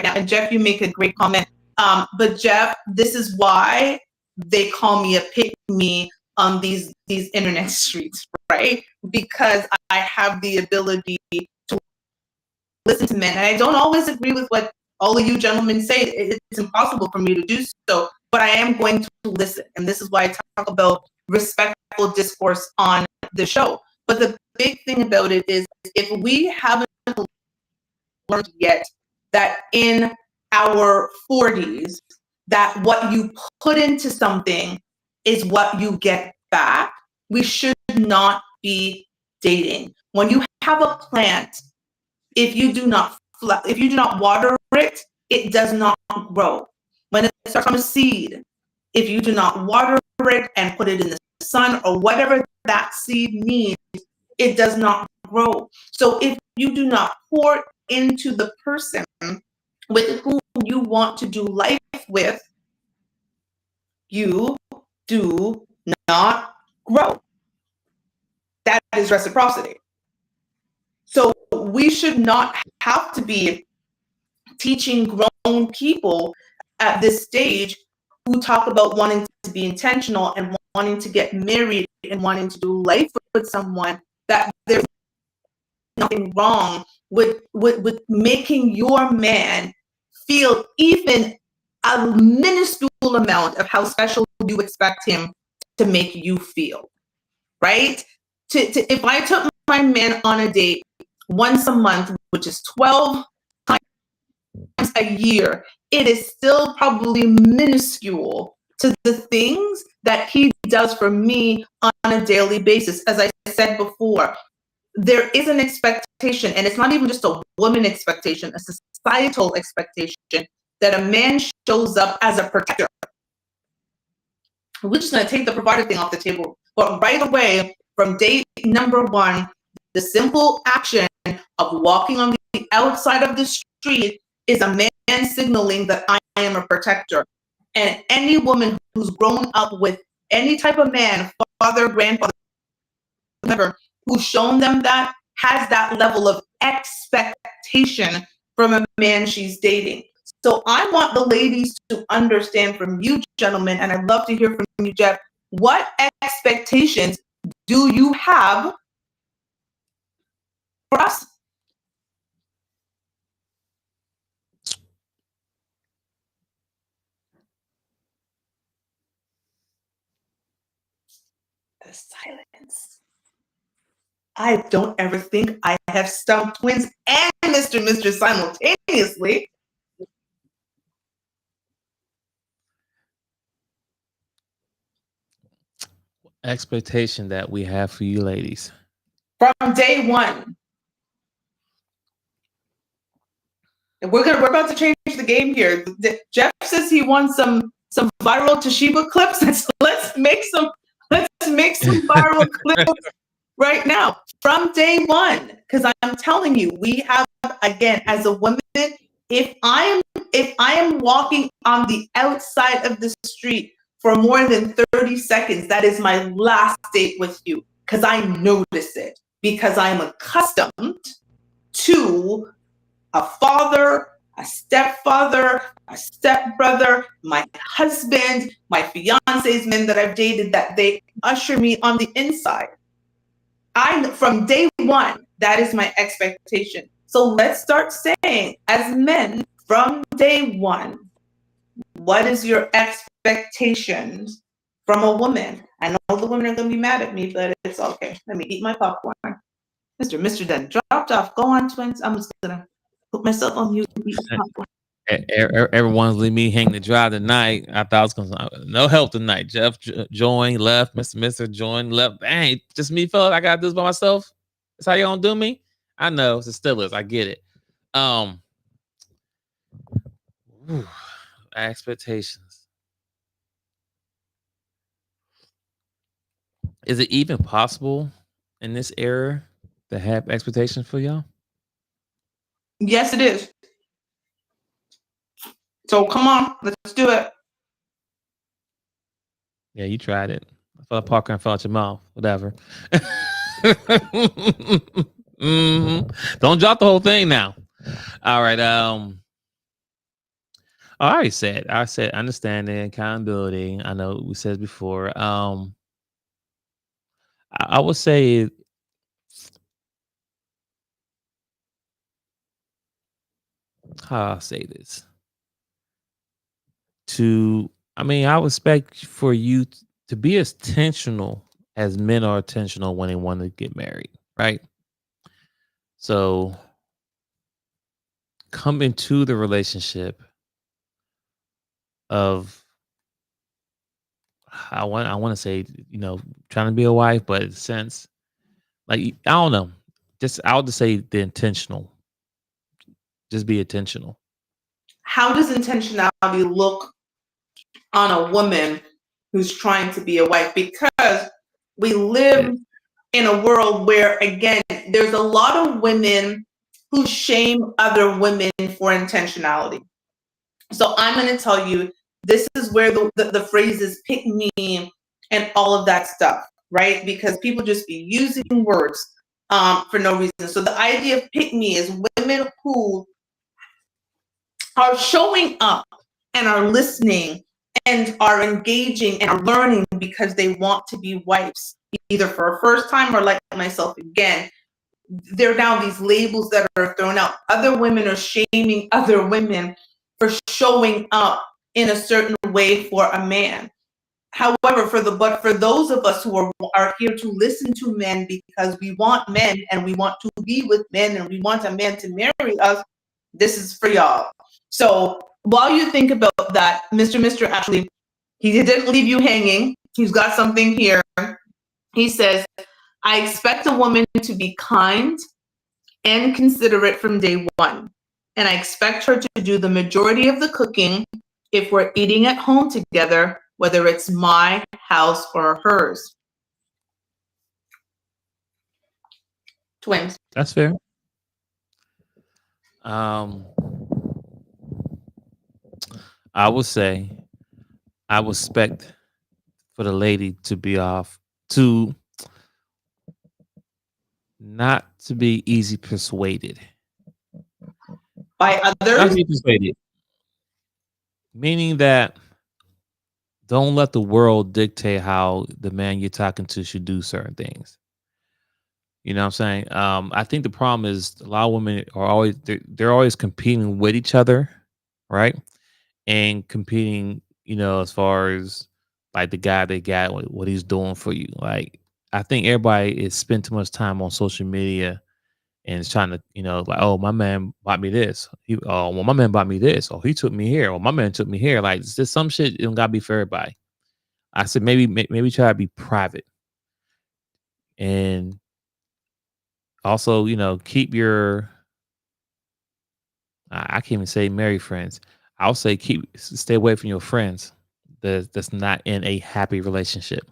now. And Jeff, you make a great comment. But Jeff, this is why they call me a pick-me on these internet streets, right? Because I have the ability to listen to men. And I don't always agree with what all of you gentlemen say. It's impossible for me to do so, but I am going to listen. And this is why I talk about respectful discourse on the show. But the big thing about it is, if we haven't learned yet that in our 40s, that what you put into something is what you get back, we should not be dating. When you have a plant, if you do not water it, it does not grow. When it starts from a seed, if you do not water it and put it in the sun or whatever that seed needs, it does not grow. So if you do not pour into the person with whom you want to do life with, you do not grow. That is reciprocity. So we should not have to be teaching grown people at this stage who talk about wanting to be intentional and wanting to get married and wanting to do life with someone, that there's nothing wrong with making your man feel even a minuscule amount of how special you expect him to make you feel, right? If I took my man on a date once a month, which is 12 times a year, it is still probably minuscule to the things that he does for me on a daily basis. As I said before, there is an expectation, and it's not even just a woman expectation, a societal expectation, that a man shows up as a protector. We're just going to take the provider thing off the table. But right away, from date number one, the simple action of walking on the outside of the street is a man signaling that I am a protector. And any woman who's grown up with any type of man, father, grandfather, whatever, who's shown them that, has that level of expectation from a man she's dating. So I want the ladies to understand from you, gentlemen, and I'd love to hear from you, Jeff, what expectations do you have for us? The silence. I don't ever think I have stumped twins and Mr. and Mr. simultaneously. expectation that we have for you ladies? From day one. We're about to change the game here. Jeff says he wants some viral Toshiba clips. Let's make some viral clips right now from day one. Because I'm telling you, we have, again, as a woman, if I am walking on the outside of the street for more than 30 seconds, that is my last date with you. Because I notice it. Because I'm accustomed to a father, a stepfather, a stepbrother, my husband, my fiance's men that I've dated, that they usher me on the inside. From day one, that is my expectation. So let's start saying, as men, from day one, what is your expectations from a woman? I know the women are going to be mad at me, but it's okay. Let me eat my popcorn. Mr. Dunn dropped off. Go on, twins. I'm just going to put myself on mute. Everyone's leaving me hanging to dry tonight. I thought I was gonna no help tonight. Jeff joined, left. Mr. joined, left. Dang, just me, fellas. I gotta do this by myself. That's how you gonna do me? I know it still is. I get it. Expectations. Is it even possible in this era to have expectations for y'all? Yes, it is. So come on, let's do it. Yeah, you tried it. I felt Parker and fell out your mouth. Whatever. Don't drop the whole thing now. All right. I said understanding, accountability. I know we said before. I would say how I say this. I would expect for you to be as intentional as men are intentional when they want to get married, right? So come into the relationship of I want to say, trying to be a wife, but in a sense, like I don't know. I'll just say the intentional. Just be intentional. How does intentionality look on a woman who's trying to be a wife? Because we live in a world where, again, there's a lot of women who shame other women for intentionality. So I'm going to tell you, this is where the phrase is pick me and all of that stuff, right? Because people just be using words for no reason. So the idea of pick me is women who are showing up and are listening and are engaging and are learning because they want to be wives, either for a first time or like myself again. There are now these labels that are thrown out. Other women are shaming other women for showing up in a certain way for a man. However, for those of us who are here to listen to men because we want men and we want to be with men and we want a man to marry us, this is for y'all. So while you think about that, Mr. Ashley, he didn't leave you hanging. He's got something here. He says, I expect a woman to be kind and considerate from day one. And I expect her to do the majority of the cooking if we're eating at home together, whether it's my house or hers. Twins. That's fair. I would say I would expect for the lady to be not to be easy persuaded. By others? Not easy persuaded. Meaning that don't let the world dictate how the man you're talking to should do certain things. You know what I'm saying? I think the problem is a lot of women are always they're always competing with each other, right? And competing, as far as like the guy they got, what he's doing for you. Like I think everybody is spending too much time on social media and is trying to, like, oh, my man bought me this. My man bought me this. Oh, he took me here. Or my man took me here. Like, it's just some shit. It don't gotta be for everybody. I said maybe try to be private And also, keep your, I can't even say marry friends. I'll say stay away from your friends that's not in a happy relationship.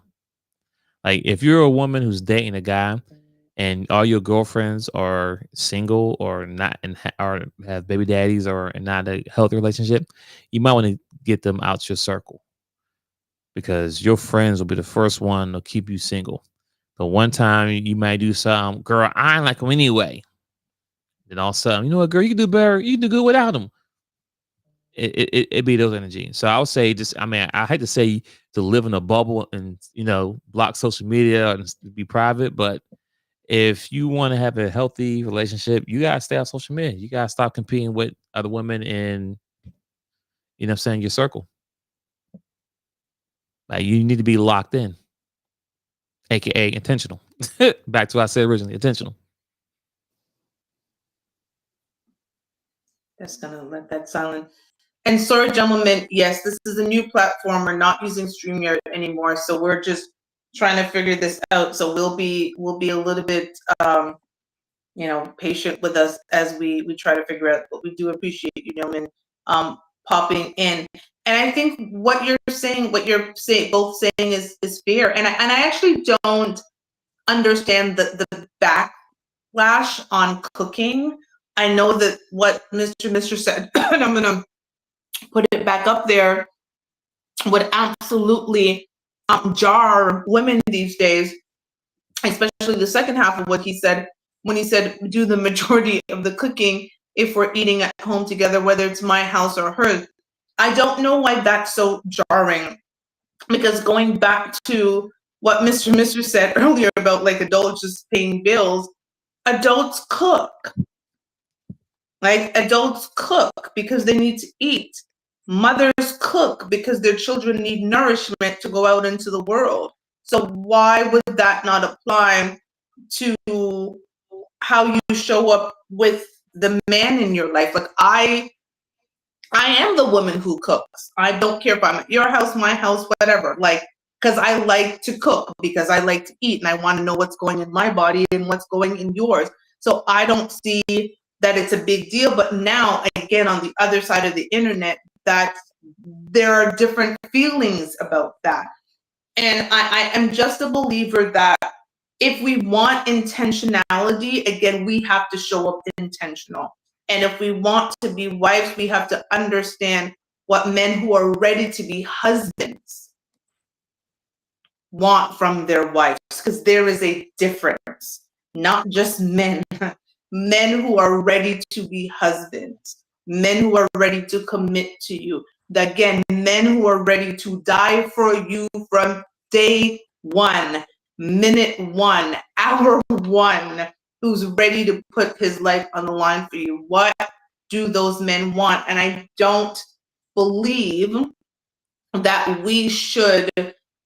Like if you're a woman who's dating a guy and all your girlfriends are single or not or have baby daddies or not a healthy relationship, you might want to get them out your circle because your friends will be the first one to keep you single. The one time you might do something, girl, I ain't like him anyway. Then all of a sudden, you know what, girl, you can do better. You can do good without him. It be those energy. So I would say I hate to say to live in a bubble and, block social media and be private, but if you want to have a healthy relationship, you gotta stay off social media. You gotta stop competing with other women in, your circle. Like you need to be locked in, aka intentional. Back to what I said originally, intentional. Just gonna let that silent. And sorry, gentlemen, yes, this is a new platform. We're not using StreamYard anymore, so we're just trying to figure this out. So we'll be a little bit patient with us as we try to figure out. But we do appreciate you gentlemen popping in. And I think what you're saying both saying is fair. And I actually don't understand the backlash on cooking. I know that what Mr. said, and I'm gonna put it back up there, would absolutely jar women these days, especially the second half of what he said when he said do the majority of the cooking if we're eating at home together, whether it's my house or hers. I don't know why that's so jarring, because going back to what Mr. said earlier about like adults just paying bills, adults cook. Like adults cook because they need to eat. Mothers cook because their children need nourishment to go out into the world. So why would that not apply to how you show up with the man in your life? Like I am the woman who cooks. I don't care if I'm at your house, my house, whatever. Like, because I like to cook, because I like to eat, and I want to know what's going in my body and what's going in yours. So I don't see that it's a big deal. But now, again, on the other side of the internet, that there are different feelings about that. And I am just a believer that if we want intentionality, again, we have to show up intentional. And if we want to be wives, we have to understand what men who are ready to be husbands want from their wives, because there is a difference. Not just men, men who are ready to be husbands, men who are ready to commit to you. Again, men who are ready to die for you from day one, minute one, hour one, who's ready to put his life on the line for you. What do those men want? And I don't believe that we should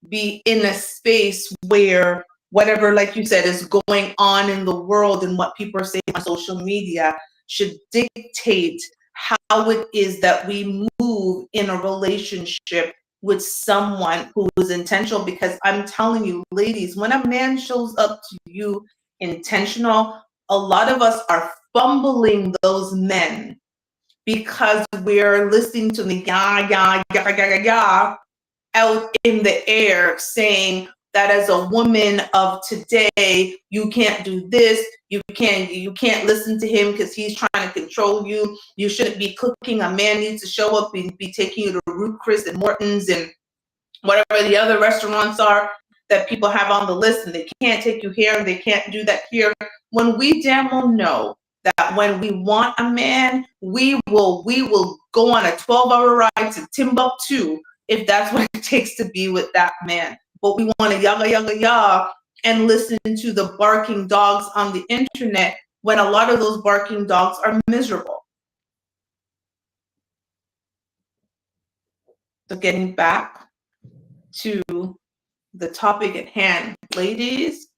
be in a space where whatever, like you said, is going on in the world and what people are saying on social media should dictate how it is that we move in a relationship with someone who is intentional. Because I'm telling you, ladies, when a man shows up to you intentional, a lot of us are fumbling those men because we're listening to the ya out in the air, saying that as a woman of today, you can't do this, you can't listen to him because he's trying to control you. You shouldn't be cooking. A man needs to show up and be taking you to Ruth Chris and Morton's and whatever the other restaurants are that people have on the list, and they can't take you here and they can't do that here. When we damn well know that when we want a man, we will go on a 12-hour ride to Timbuktu if that's what it takes to be with that man. But we want to yaga and listen to the barking dogs on the internet when a lot of those barking dogs are miserable. So getting back to the topic at hand, ladies,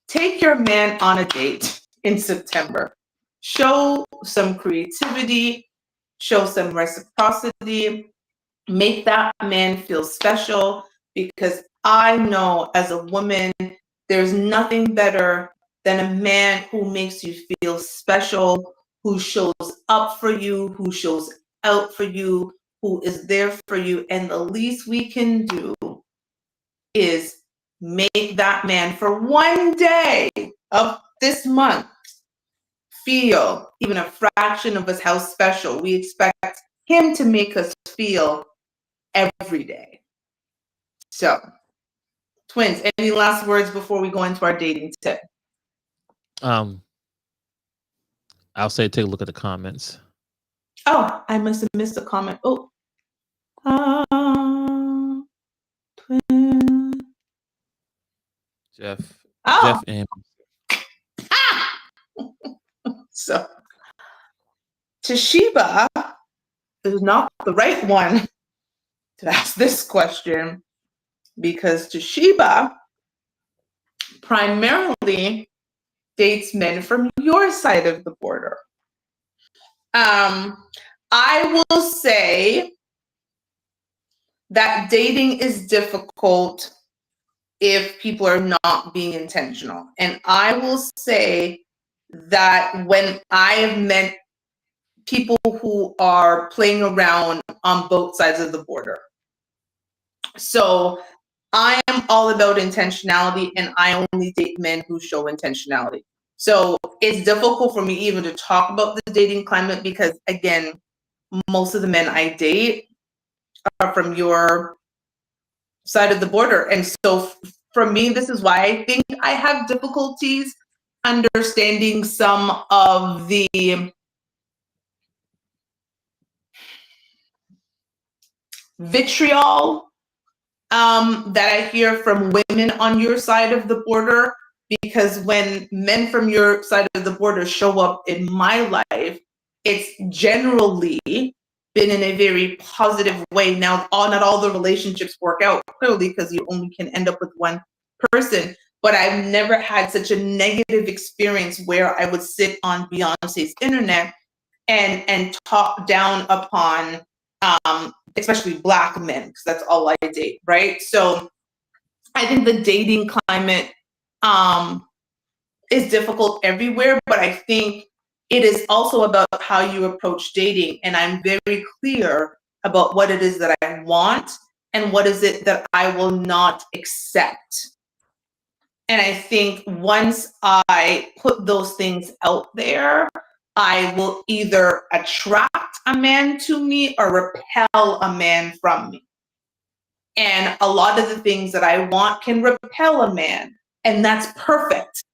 take your man on a date in September. Show some creativity, show some reciprocity, make that man feel special, because I know as a woman There's nothing better than a man who makes you feel special, who shows up for you, who shows out for you, who is there for you. And the least we can do is make that man for one day of this month feel even a fraction of us how special. We expect him to make us feel every day. So, twins, any last words before we go into our dating tip? I'll say take a look at the comments. Oh, I must have missed a comment. Oh, twin. Jeff Oh, and so Toshiba is not the right one to ask this question because Toshiba primarily dates men from your side of the border. I will say that dating is difficult if people are not being intentional. And I will say that when I have met people who are playing around on both sides of the border. So I am all about intentionality, and I only date men who show intentionality. So it's difficult for me even to talk about the dating climate because, again, most of the men I date are from your side of the border. And so for me, this is why I think I have difficulties understanding some of the vitriol that I hear from women on your side of the border, because when men from your side of the border show up in my life, it's generally been in a very positive way. Now, not all the relationships work out, clearly, because you only can end up with one person. But I've never had such a negative experience where I would sit on Beyonce's internet and talk down upon especially Black men, because that's all I date, right? So I think the dating climate is difficult everywhere, but I think it is also about how you approach dating. And I'm very clear about what it is that I want and what is it that I will not accept. And I think once I put those things out there, I will either attract a man to me or repel a man from me. And a lot of the things that I want can repel a man. And that's perfect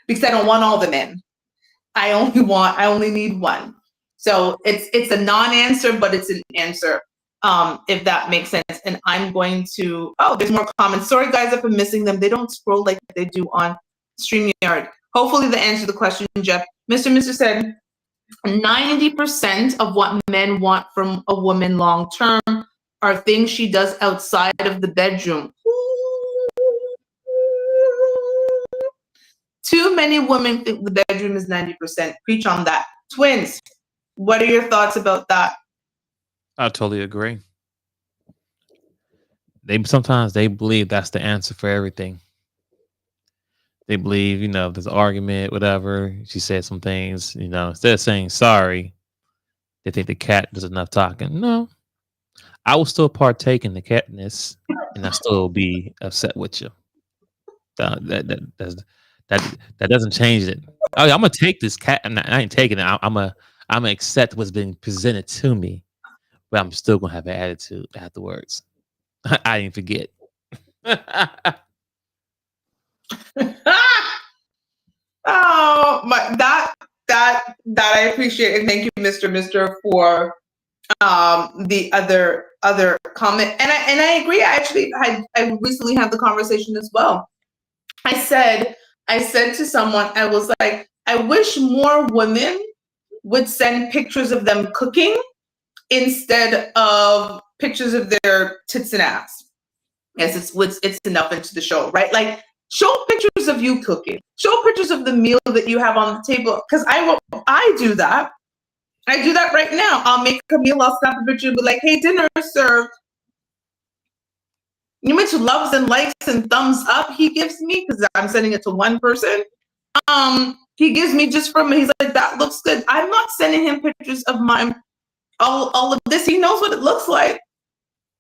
because I don't want all the men. I only need one. So it's a non-answer, but it's an answer, if that makes sense. And I'm going to, there's more comments. Sorry guys if I'm missing them. They don't scroll like they do on StreamYard. Hopefully that answers the question, Jeff. Mr. said, 90% of what men want from a woman long term are things she does outside of the bedroom. Too many women think the bedroom is 90%. Preach on that. Twins, what are your thoughts about that? I totally agree. Sometimes they believe that's the answer for everything. They believe, if there's an argument, whatever, she said some things, instead of saying sorry, they think the cat does enough talking. No, I will still partake in the catness, and I still be upset with you. That doesn't change it. Oh, I'm gonna take this cat, and I ain't taking it. I'm gonna accept what's being presented to me, but I'm still gonna have an attitude afterwards. I didn't forget. Oh my, that I appreciate, and thank you, Mr. for the other comment. And I agree. I recently had the conversation as well. I said to someone, I was like, I wish more women would send pictures of them cooking instead of pictures of their tits and ass. Yes, it's enough into the show, right? Like, show pictures of you cooking. Show pictures of the meal that you have on the table. Because I do that. I do that right now. I'll make a meal. I'll snap a picture and be like, hey, dinner served. You much loves and likes and thumbs up he gives me because I'm sending it to one person. He gives me just from, he's like, that looks good. I'm not sending him pictures of mine. All of this, he knows what it looks like.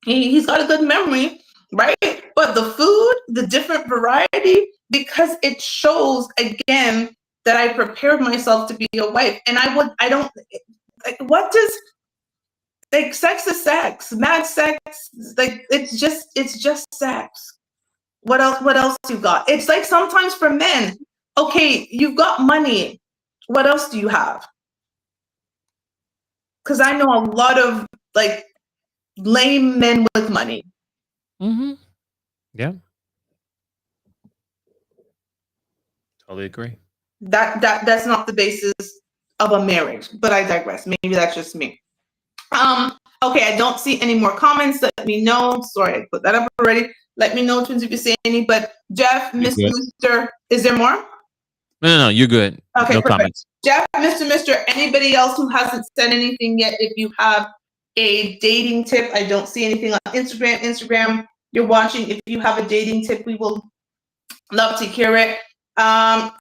He's got a good memory, right? But the food, the different variety, because it shows again that I prepared myself to be a wife. And I don't, like, what does, like, sex is sex, mad sex, like, it's just sex. What else you got? It's like sometimes for men, okay, you've got money. What else do you have? Because I know a lot of like lame men with money. Mm-hmm. Yeah. Totally agree. That's not the basis of a marriage, but I digress. Maybe that's just me. Okay, I don't see any more comments. Let me know. Sorry, I put that up already. Let me know, twins, if you see any. But Jeff, Mr. Is there more? No, you're good. Okay, no perfect. comments. Jeff, Mr. Anybody else who hasn't said anything yet, if you have a dating tip, I don't see anything on Instagram, you're watching. If you have a dating tip, we will love to hear it.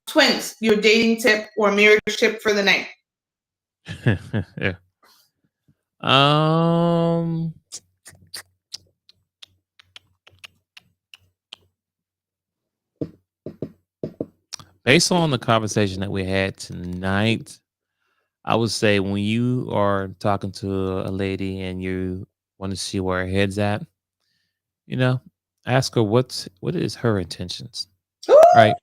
Twins, your dating tip or marriage tip for the night. Yeah. Based on the conversation that we had tonight, I would say when you are talking to a lady and you want to see where her head's at, ask her what is her intentions, right?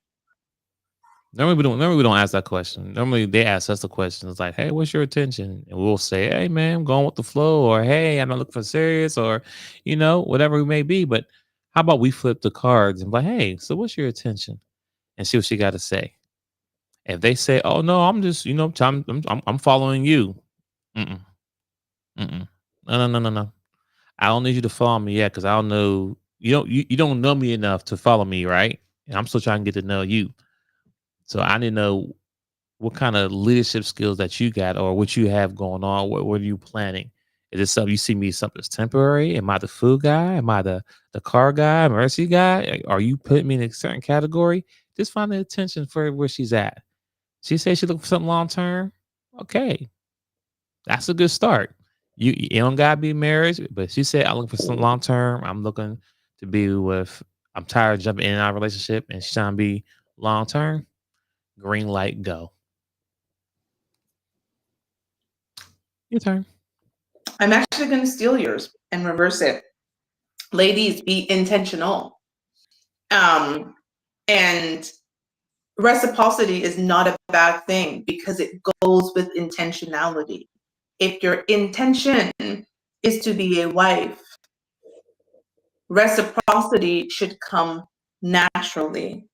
Normally we don't ask that question. Normally they ask us the question. It's like, hey, what's your intention? And we'll say, hey man, I'm going with the flow, or hey, I'm not looking for serious, or whatever it may be. But how about we flip the cards and be like, hey, so what's your intention? And see what she got to say. If they say, oh no, I'm just, I'm following you. Mm-mm. Mm-mm. No. I don't need you to follow me yet because I don't know. You don't know me enough to follow me, right? And I'm still trying to get to know you. So I need to know what kind of leadership skills that you got or what you have going on. What are you planning? Is this something you see me something that's temporary? Am I the food guy? Am I the car guy, mercy guy? Are you putting me in a certain category? Just find the attention for where she's at. She says she looking for something long term. Okay, that's a good start. You don't gotta be married, but she said I'm looking for something long term. I'm looking to be with. I'm tired of jumping in our relationship, and she's trying to be long term. Green light, go. Your turn. I'm actually going to steal yours and reverse it. Ladies, be intentional. And reciprocity is not a bad thing because it goes with intentionality. If your intention is to be a wife, reciprocity should come naturally.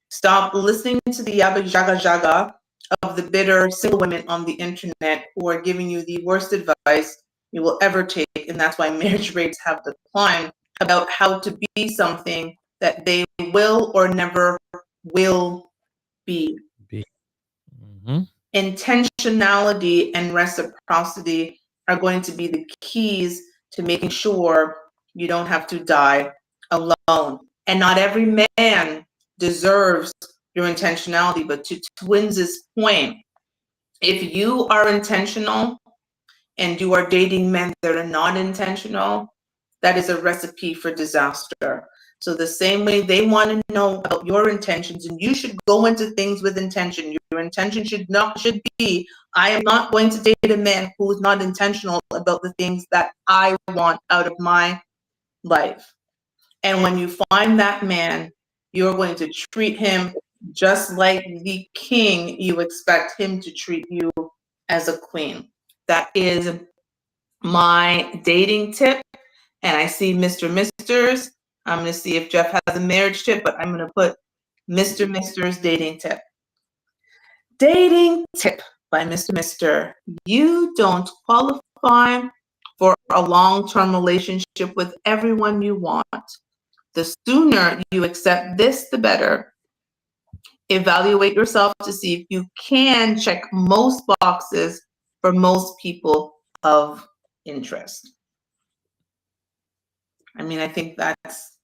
Stop listening to the yabba jaga jaga of the bitter single women on the internet who are giving you the worst advice you will ever take, and that's why marriage rates have declined, about how to be something that they will or never will be. Mm-hmm. Intentionality and reciprocity are going to be the keys to making sure you don't have to die alone. And not every man deserves your intentionality, but to Twins' point, if you are intentional and you are dating men that are not intentional, that is a recipe for disaster. So the same way they want to know about your intentions, and you should go into things with intention. Your intention should be, I am not going to date a man who is not intentional about the things that I want out of my life. And when you find that man, you're going to treat him just like the king you expect him to treat you as a queen. That is my dating tip. And I see Mr. Misters. I'm going to see if Jeff has a marriage tip, but I'm going to put Mr. Misters dating tip. Dating tip by Mr. Mister. You don't qualify for a long-term relationship with everyone you want. The sooner you accept this, the better. Evaluate yourself to see if you can check most boxes for most people of interest. I mean, I think that's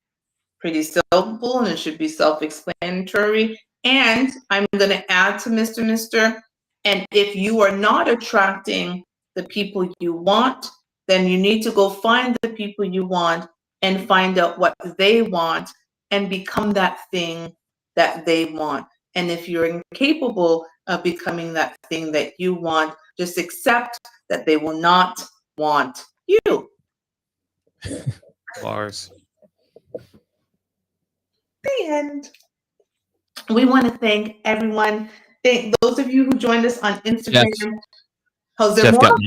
pretty simple and it should be self-explanatory. And I'm going to add to Mr. And if you are not attracting the people you want, then you need to go find the people you want and find out what they want and become that thing that they want. And if you're incapable of becoming that thing that you want, just accept that they will not want you. Bars. The end. We want to thank everyone. Thank those of you who joined us on Instagram. Oh, there Jeff more? got me.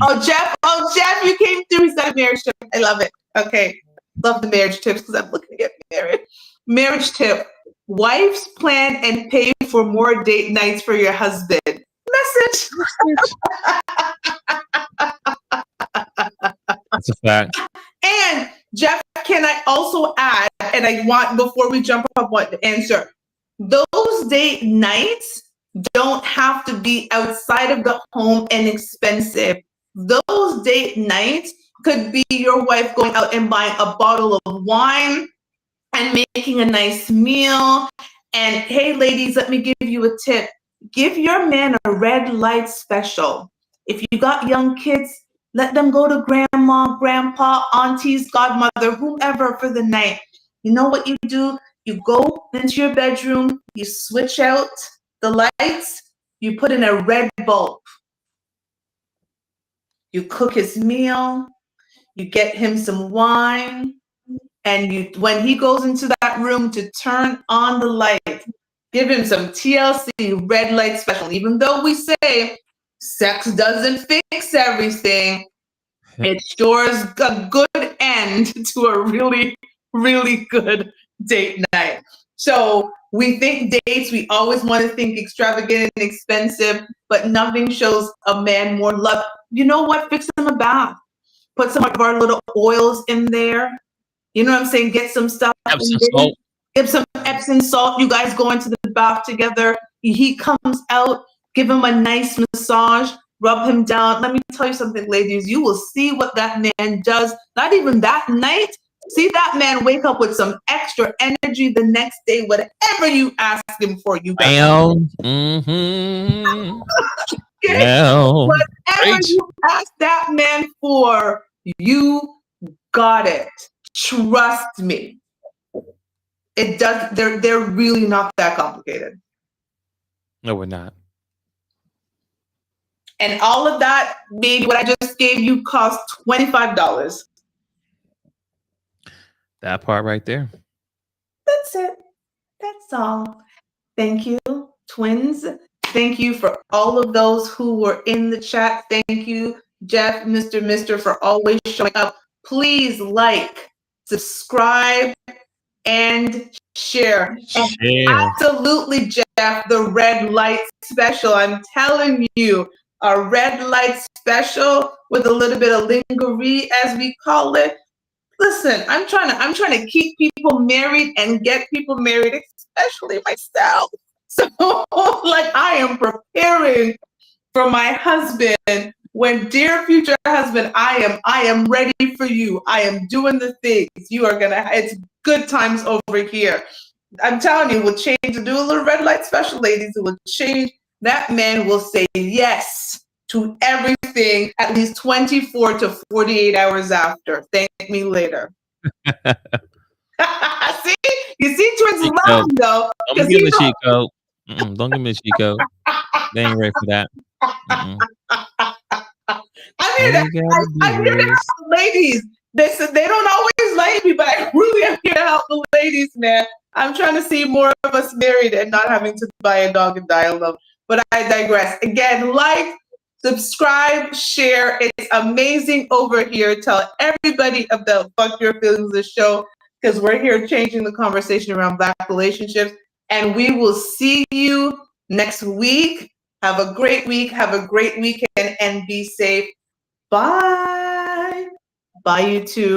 Oh, Jeff, you came through. He's got a marriage tip. I love it. Okay. Love the marriage tips because I'm looking to get married. Marriage tip. Wives plan and pay for more date nights for your husband. Message. That's a fact. And Jeff, can I also add, and I want, before we jump up on the answer, those date nights don't have to be outside of the home and expensive. Those date nights could be your wife going out and buying a bottle of wine and making a nice meal. And hey, ladies, let me give you a tip. Give your man a red light special. If you got young kids, let them go to grandma, grandpa, aunties, godmother, whomever for the night. You know what you do? You go into your bedroom, you switch out the lights, you put in a red bulb. You cook his meal, you get him some wine, and you, when he goes into that room to turn on the light, give him some TLC red light special. Even though we say sex doesn't fix everything, it sure is a good end to a really, really good date night. So we think dates, we always want to think extravagant and expensive, but nothing shows a man more love. You know what? Fix him a bath. Put some of our little oils in there. You know what I'm saying? Get some stuff. Epsom salt. Give some Epsom salt. You guys go into the bath together. He comes out. Give him a nice massage. Rub him down. Let me tell you something, ladies. You will see what that man does. Not even that night. See that man wake up with some extra energy the next day. Whatever you ask him for, you got. Bam. Mm-hmm. Okay? Bam. Whatever Right. you ask that man for, you got it. Trust me. It does. They're really not that complicated. No, we're not. And all of that, maybe what I just gave you, cost $25. That part right there. That's it. That's all. Thank you, twins. Thank you for all of those who were in the chat. Thank you, Jeff, Mr. for always showing up. Please like, subscribe, and share. And Share. absolutely, Jeff, the red light special. I'm telling you, a red light special with a little bit of lingerie, as we call it. Listen, I'm trying to keep people married and get people married, especially myself. So, like, I am preparing for my husband. When, dear future husband, I am ready for you. I am doing the things you are gonna. It's good times over here. I'm telling you, we'll change. Do a little red light special, ladies. It will change. That man will say yes to everything at least 24 to 48 hours after. Thank me later. See? You see, twins Cheat love code. me, though. Don't 'cause give me you the know- cheat code. Don't give me the cheat code. They ain't ready for that. I'm here to help the ladies. They said they don't always like me, but I really am here to help the ladies, man. I'm trying to see more of us married and not having to buy a dog and dial them. But I digress. Again, like, subscribe, share. It's amazing over here. Tell everybody about Fuck Your Feelings, the show, because we're here changing the conversation around Black relationships. And we will see you next week. Have a great week. Have a great weekend and be safe. Bye. Bye, you two.